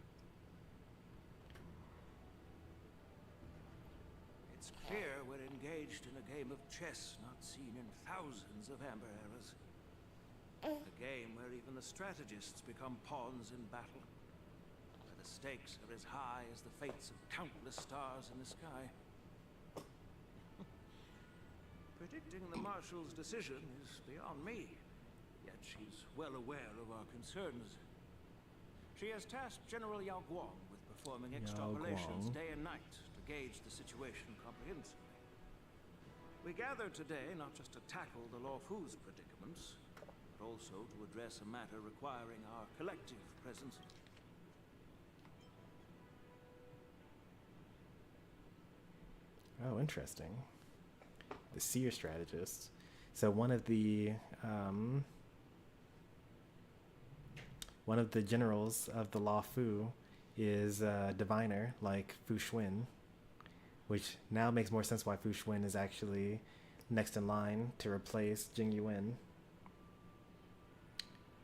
It's clear we're engaged in a game of chess not seen in thousands of Amber eras. A game where even the strategists become pawns in battle. Where the stakes are as high as the fates of countless stars in the sky. Predicting the Marshal's decision is beyond me, yet she's well aware of our concerns. She has tasked General Yao Guang with performing extrapolations day and night to gauge the situation comprehensively. We gathered today not just to tackle the Luofu's predicaments, but also to address a matter requiring our collective presence. Oh, interesting. The seer strategists. So one of the generals of the Luofu is a diviner like Fu Xuan, which now makes more sense why Fu Xuan is actually next in line to replace Jing Yuan.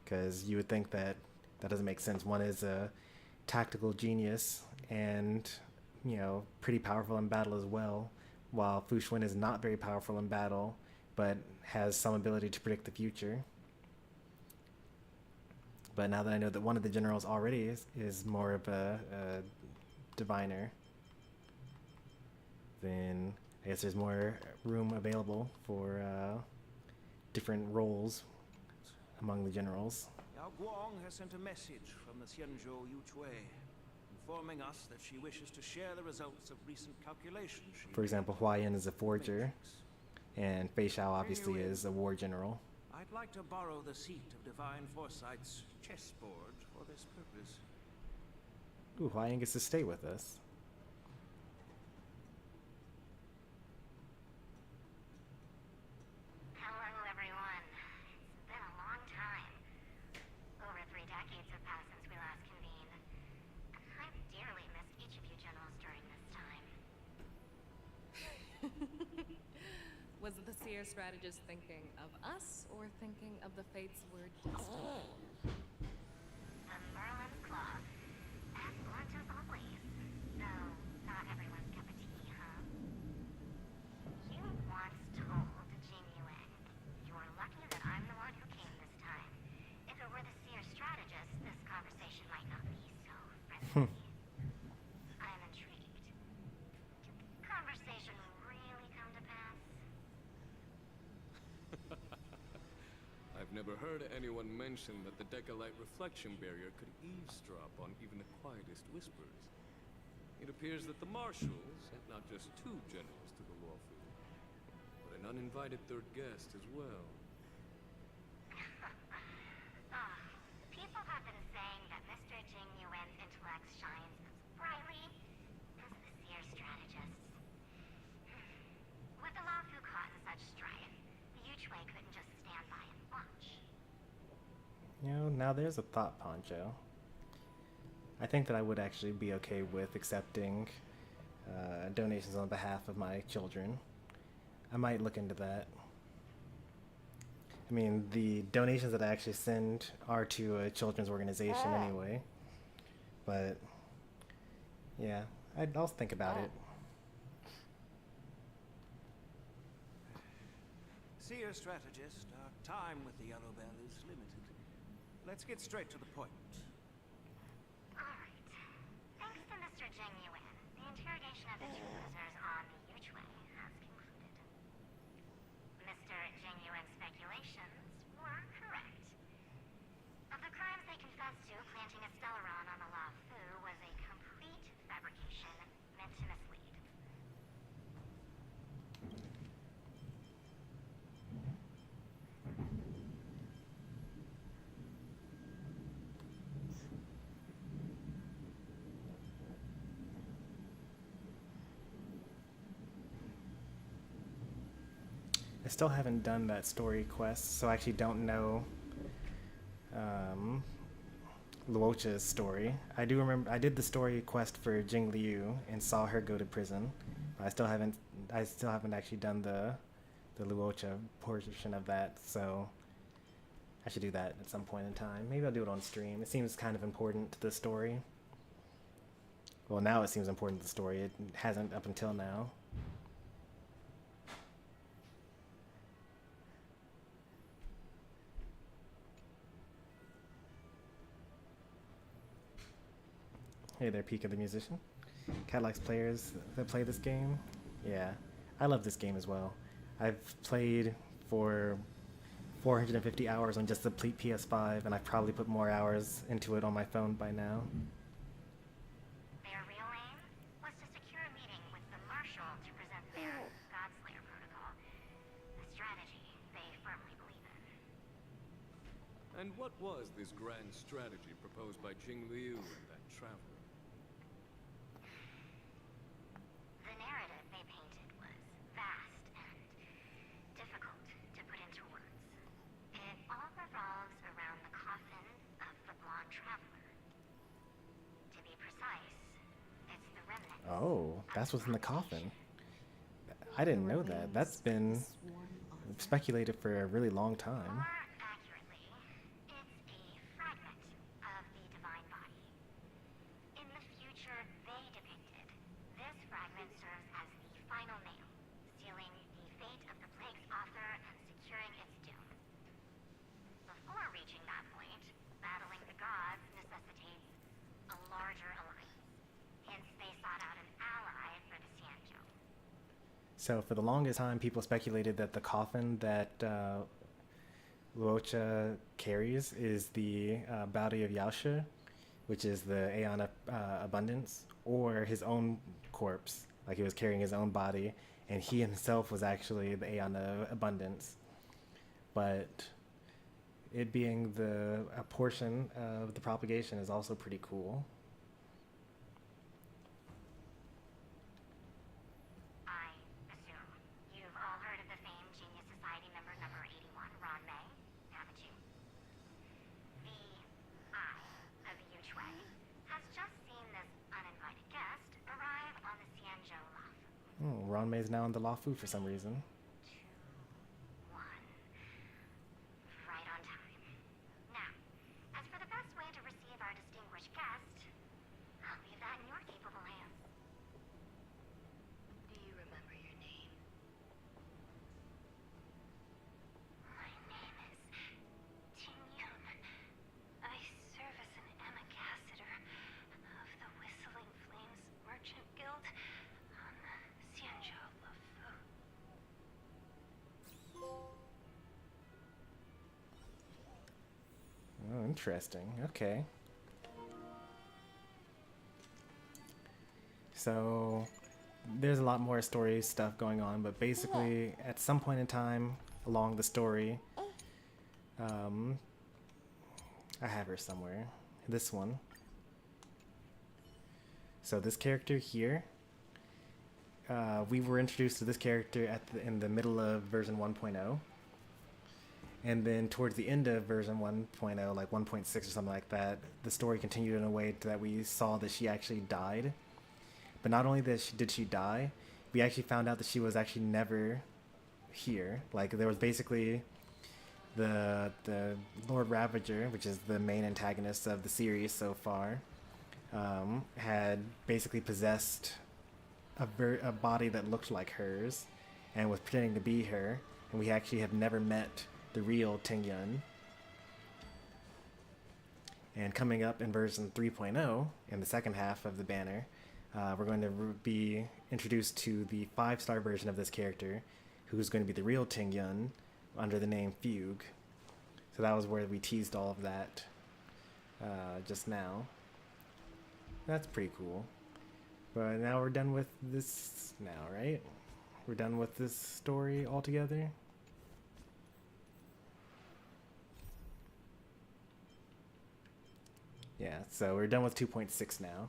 Because you would think that doesn't make sense. One is a tactical genius and, pretty powerful in battle as well, while Fu Xuan is not very powerful in battle, but has some ability to predict the future. But now that I know that one of the generals already is more of a diviner, then I guess there's more room available for different roles among the generals. Yao Guang has sent a message from the Xianzhou Yuchui, informing us that she wishes to share the results of recent calculations. For example, Huayan is a forger, and Fei Xiao obviously is a war general. I'd like to borrow the seat of Divine Foresight's chessboard for this purpose. Ooh, Hawaiian gets to stay with us. Hello, everyone. It's been a long time. Over 3 decades have passed since we last convened. I've dearly missed each of you generals during this time. Was the seer strategist thinking of us or thinking of the fates we're destined? The Merlin's Claw. As blunt as always. Though, not everyone's cup of tea, huh? You once told Jing Yuan, "You're lucky that I'm the one who came this time. If it were the seer strategist, this conversation might not be so friendly." I'm intrigued. Did the conversation really come to pass? I've never heard anyone mention that the Decalite reflection barrier could eavesdrop on even the quietest whispers. It appears that the marshals sent not just 2 generals to the Luofu, but an uninvited 3rd guest as well. People have been saying that Mr. Jing Yuan's intellect shines as brightly as the seer strategist's. With the Luofu caught in such strife, the Yuchwei couldn't just stand by and watch. You know, now there's a thought, Poncho. I think that I would actually be okay with accepting donations on behalf of my children. I might look into that. I mean, the donations that I actually send are to a children's organization anyway. But, yeah, I'll think about it. Seer strategist, our time with the Yellow Bell is limited. Let's get straight to the point. Alright. Thanks to Mr. Jing Yuan, the interrogation of the 2 prisoners on the Yuchwei has concluded. Mr. Jing Yuan's speculations were correct. Of the crimes they confessed to, planting a Stellaron on the Luofu was a complete fabrication meant to mislead. I still haven't done that story quest, so I actually don't know Luocha's story. I do remember I did the story quest for Jing Liu and saw her go to prison, but I still haven't actually done the Luocha portion of that, so I should do that at some point in time. Maybe I'll do it on stream. It seems kind of important to the story. Well, now it seems important to the story. It hasn't up until now. Hey there, Pika the Musician. Cat likes players that play this game. Yeah, I love this game as well. I've played for 450 hours on just the PS5, and I've probably put more hours into it on my phone by now. Their real aim was to secure a meeting with the Marshal to present their Godslayer protocol, a strategy they firmly believe in. And what was this grand strategy proposed by Jing Liu and that traveler? The narrative they painted was vast and difficult to put into words. It all revolves around the coffin of the blonde traveler. To be precise, it's the remnant. Oh, that's what's in the coffin. I didn't know that. That's been speculated for a really long time. More accurately, it's a fragment of the divine body. In the future they depicted, this fragment serves as the final nail, sealing the fate of the plague's author and securing its doom. Before reaching that point, battling the gods necessitates a larger alliance. Hence, they sought out an ally for the Xianzhou. So for the longest time, people speculated that the coffin that Luocha carries is the body of Yaoshe, which is the Aeon of Abundance, or his own corpse, like he was carrying his own body, and he himself was actually the Aeon of Abundance. But it being a portion of the propagation is also pretty cool. Oh, Ranmei is now in the Lafu for some reason. 2, 1. Right on time. Now, as for the best way to receive our distinguished guest, I'll leave that in your capable hands. Do you remember your name? My name is Ting-Yun. I serve as an ambassador of the Whistling Flames Merchant Guild on Xianzhou Lufu. Oh, interesting. Okay. So there's a lot more story stuff going on, but basically at some point in time along the story, I have her somewhere. This one. So this character here, we were introduced to this character in the middle of version 1.0. And then towards the end of version 1.0, like 1.6 or something like that, the story continued in a way that we saw that she actually died. But not only did she die, we actually found out that she was actually never here. Like, there was basically the Lord Ravager, which is the main antagonist of the series so far, had basically possessed a body that looked like hers and was pretending to be her. And we actually have never met the real Ting-Yun. And coming up in version 3.0, in the second half of the banner, we're going to be introduced to the 5-star version of this character, who's going to be the real Ting-Yun under the name Fugue. So that was where we teased all of that just now. That's pretty cool. But now we're done with this now, right? We're done with this story altogether. Yeah, so we're done with 2.6 now.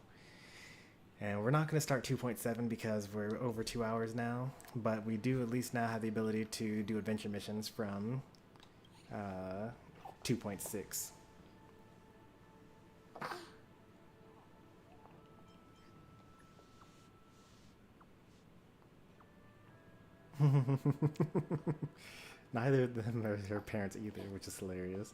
And we're not going to start 2.7 because we're over 2 hours now, but we do at least now have the ability to do adventure missions from 2.6. Neither of them are her parents either, which is hilarious.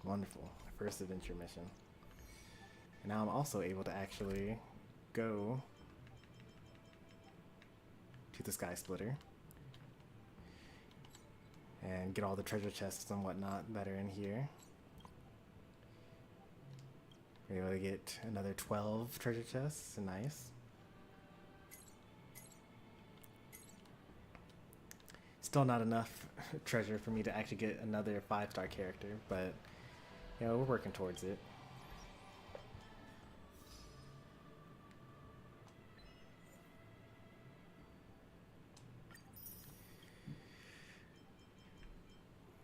Wonderful. First adventure mission. And now I'm also able to actually go to the Sky Splitter and get all the treasure chests and whatnot that are in here. We're able to get another 12 treasure chests. Nice. Still not enough treasure for me to actually get another 5-star character, but yeah, we're working towards it.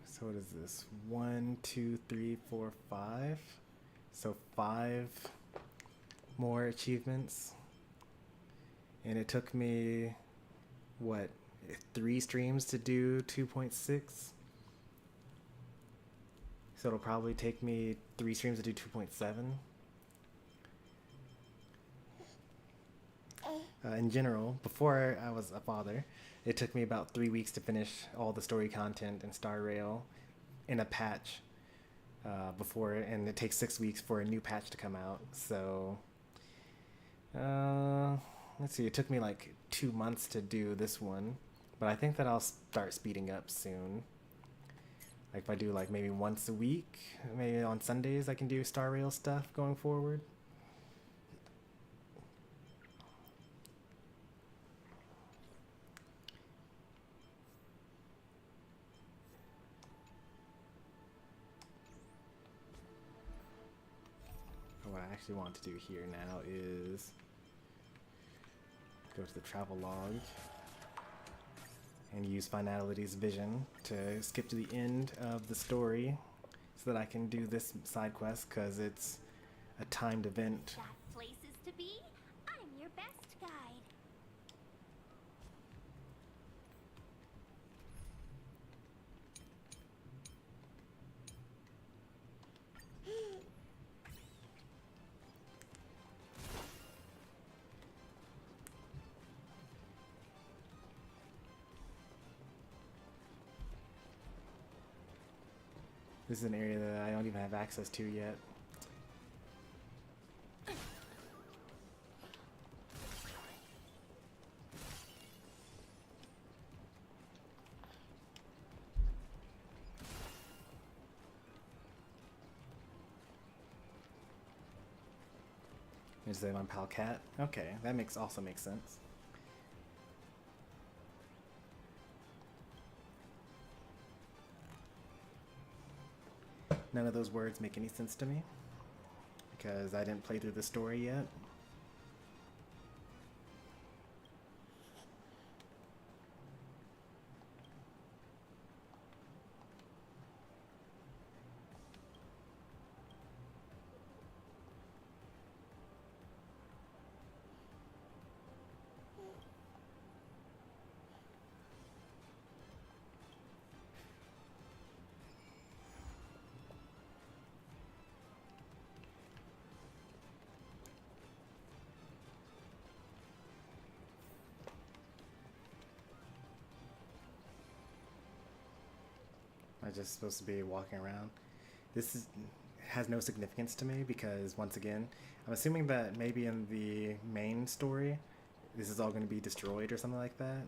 So what is this? 1, 2, 3, 4, 5. So 5 more achievements. And it took me, what, 3 streams to do 2.6? So it'll probably take me 3 streams to do 2.7. In general, before I was a father, it took me about 3 weeks to finish all the story content in Star Rail in a patch and it takes 6 weeks for a new patch to come out. So, let's see, it took me like 2 months to do this one, but I think that I'll start speeding up soon. Like if I do like maybe once a week, maybe on Sundays I can do Star Rail stuff going forward. actually want to do here now is go to the travel log and use Finality's vision to skip to the end of the story so that I can do this side quest, because it's a timed event. Got places to be? I'm your best guide. This is an area that I don't even have access to yet. Is that my pal Cat? Okay, that also makes sense. None of those words make any sense to me because I didn't play through the story yet. I'm just supposed to be walking around. This has no significance to me because, once again, I'm assuming that maybe in the main story, this is all going to be destroyed or something like that.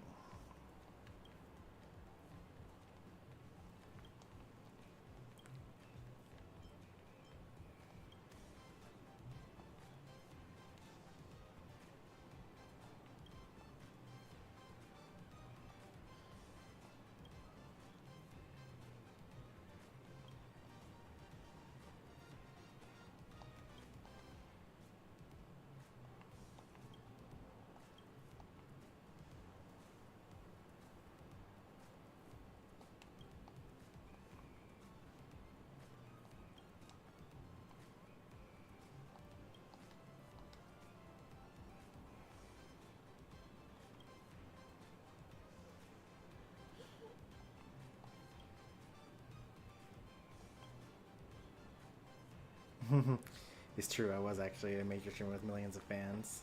It's true, I was actually a major streamer with millions of fans.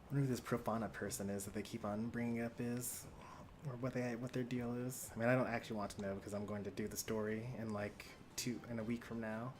I wonder who this Profana person is that they keep on bringing up is, or what their deal is. I mean, I don't actually want to know because I'm going to do the story in like in a week from now.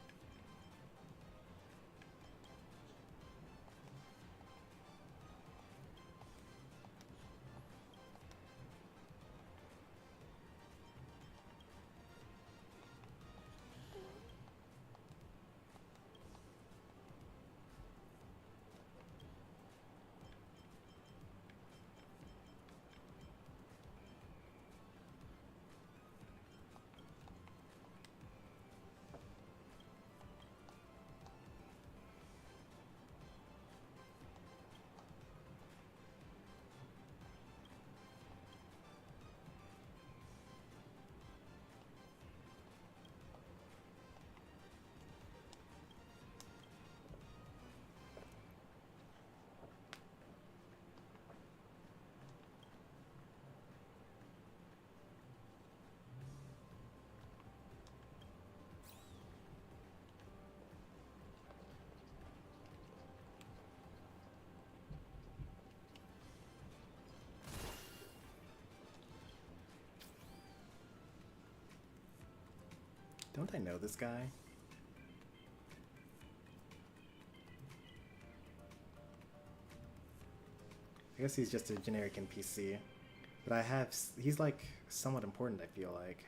Don't I know this guy? I guess he's just a generic NPC. But he's like somewhat important, I feel like.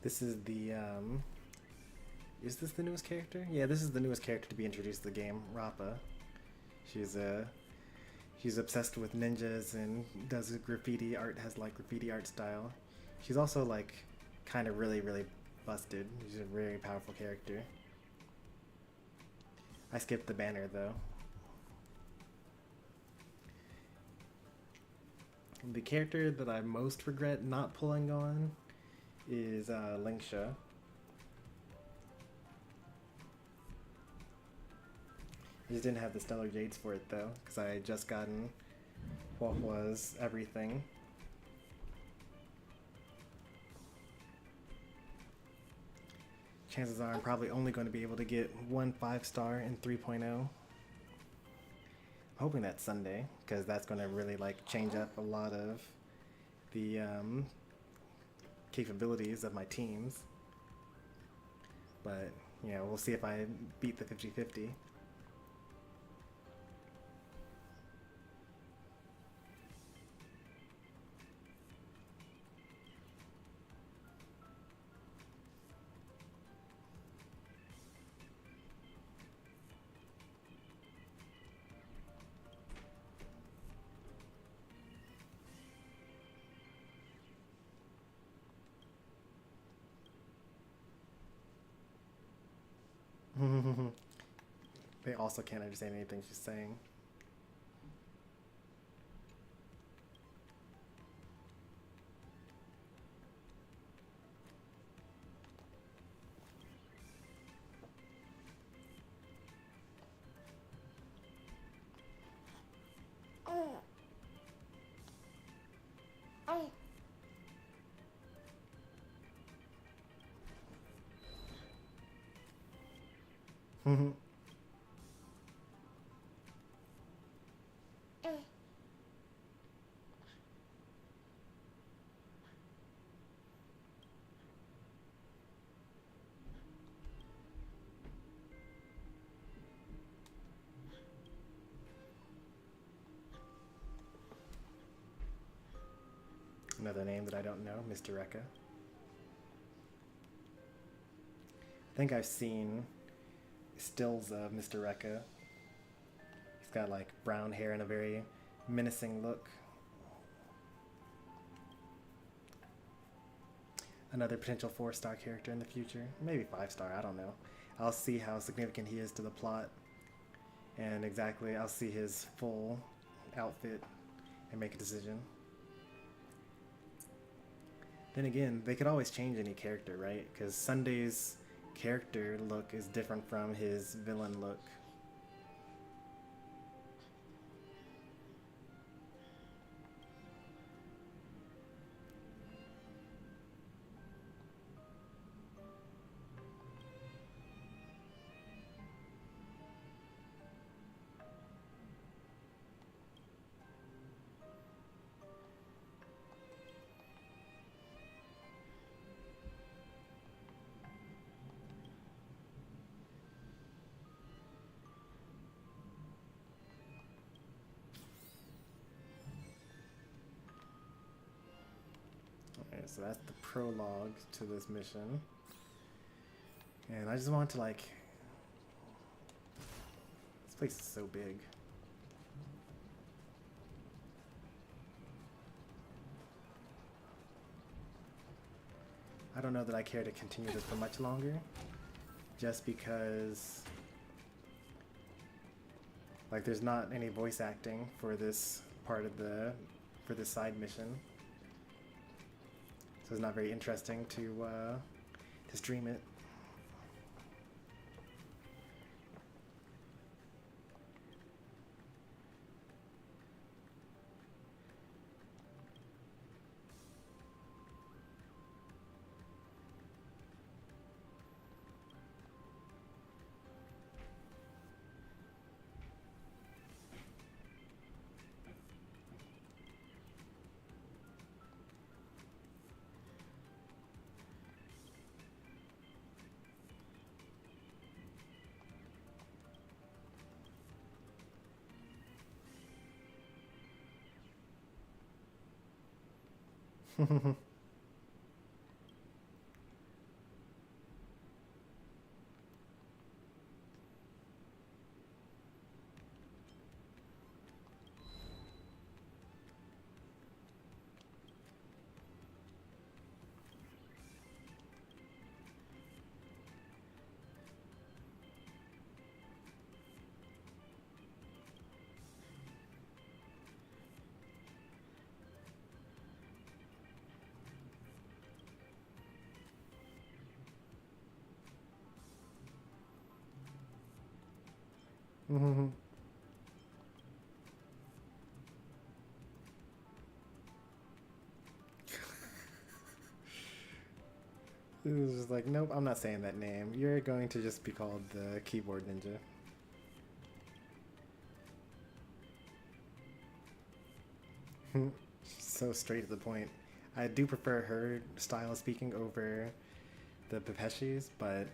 This is the, is this the newest character? Yeah, this is the newest character to be introduced to the game, Rappa. She's obsessed with ninjas and does graffiti art, has like graffiti art style. She's also like kind of really busted. She's a very powerful character. I skipped the banner though. The character that I most regret not pulling on is Linksha. I just didn't have the Stellar Jades for it though, because I had just gotten what was everything. Chances are I'm probably only going to be able to get one 5-star in 3.0. I'm hoping that's Sunday, because that's going to really like change up a lot of the capabilities of my teams. But yeah, we'll see if I beat the 50-50. They also can't understand anything she's saying. Another name that I don't know, Mr. Rekka. I think I've seen stills of Mr. Rekka. He's got like brown hair and a very menacing look. Another potential 4-star character in the future. Maybe 5-star, I don't know. I'll see how significant he is to the plot. And exactly, I'll see his full outfit and make a decision. Then again, they could always change any character, right? Because Sunday's character look is different from his villain look. So that's the prologue to this mission. And I just want to like... This place is so big. I don't know that I care to continue this for much longer. Just because... like there's not any voice acting for this part of the... for this side mission. So it's not very interesting to stream it. It was just like, nope, I'm not saying that name. You're going to just be called the keyboard ninja. So straight to the point. I do prefer her style of speaking over the Pepeshis, but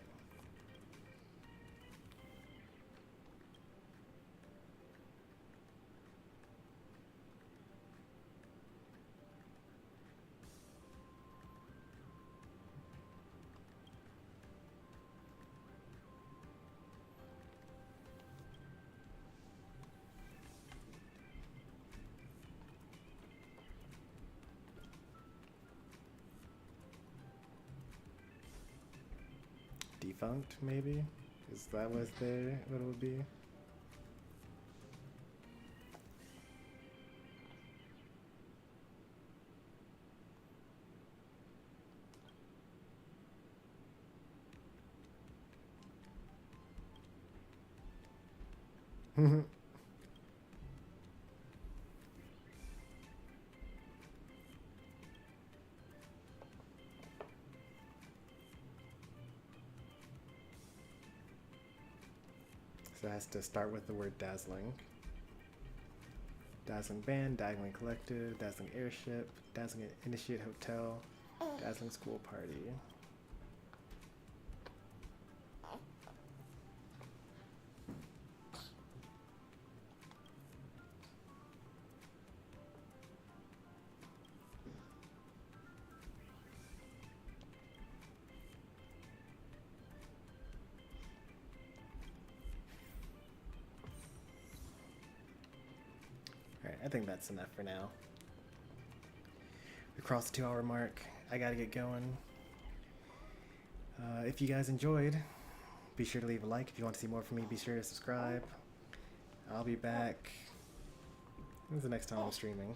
defunct, maybe? Is that what it would be? So it has to start with the word dazzling. Dazzling band, dazzling collective, dazzling airship, dazzling initiate hotel, dazzling school party. I think that's enough for now. We crossed the 2-hour mark. I gotta get going. If you guys enjoyed, be sure to leave a like. If you want to see more from me, be sure to subscribe. I'll be back. When's the next time I'm streaming?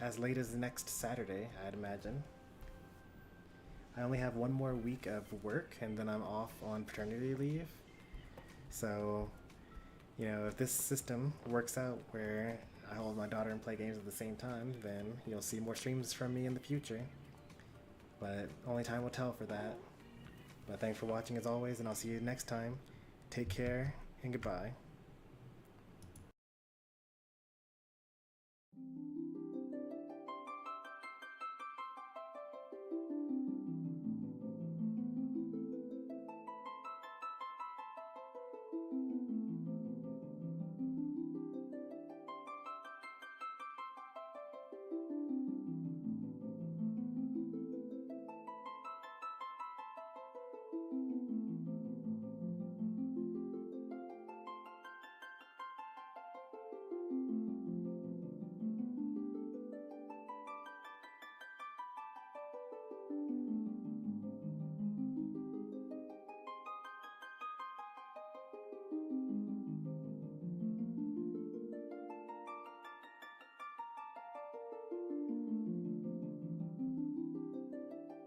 as late as next Saturday, I'd imagine. I only have one more week of work and then I'm off on paternity leave. So, you know, if this system works out where I hold my daughter and play games at the same time, then you'll see more streams from me in the future. But only time will tell for that. But thanks for watching as always, and I'll see you next time. Take care and goodbye.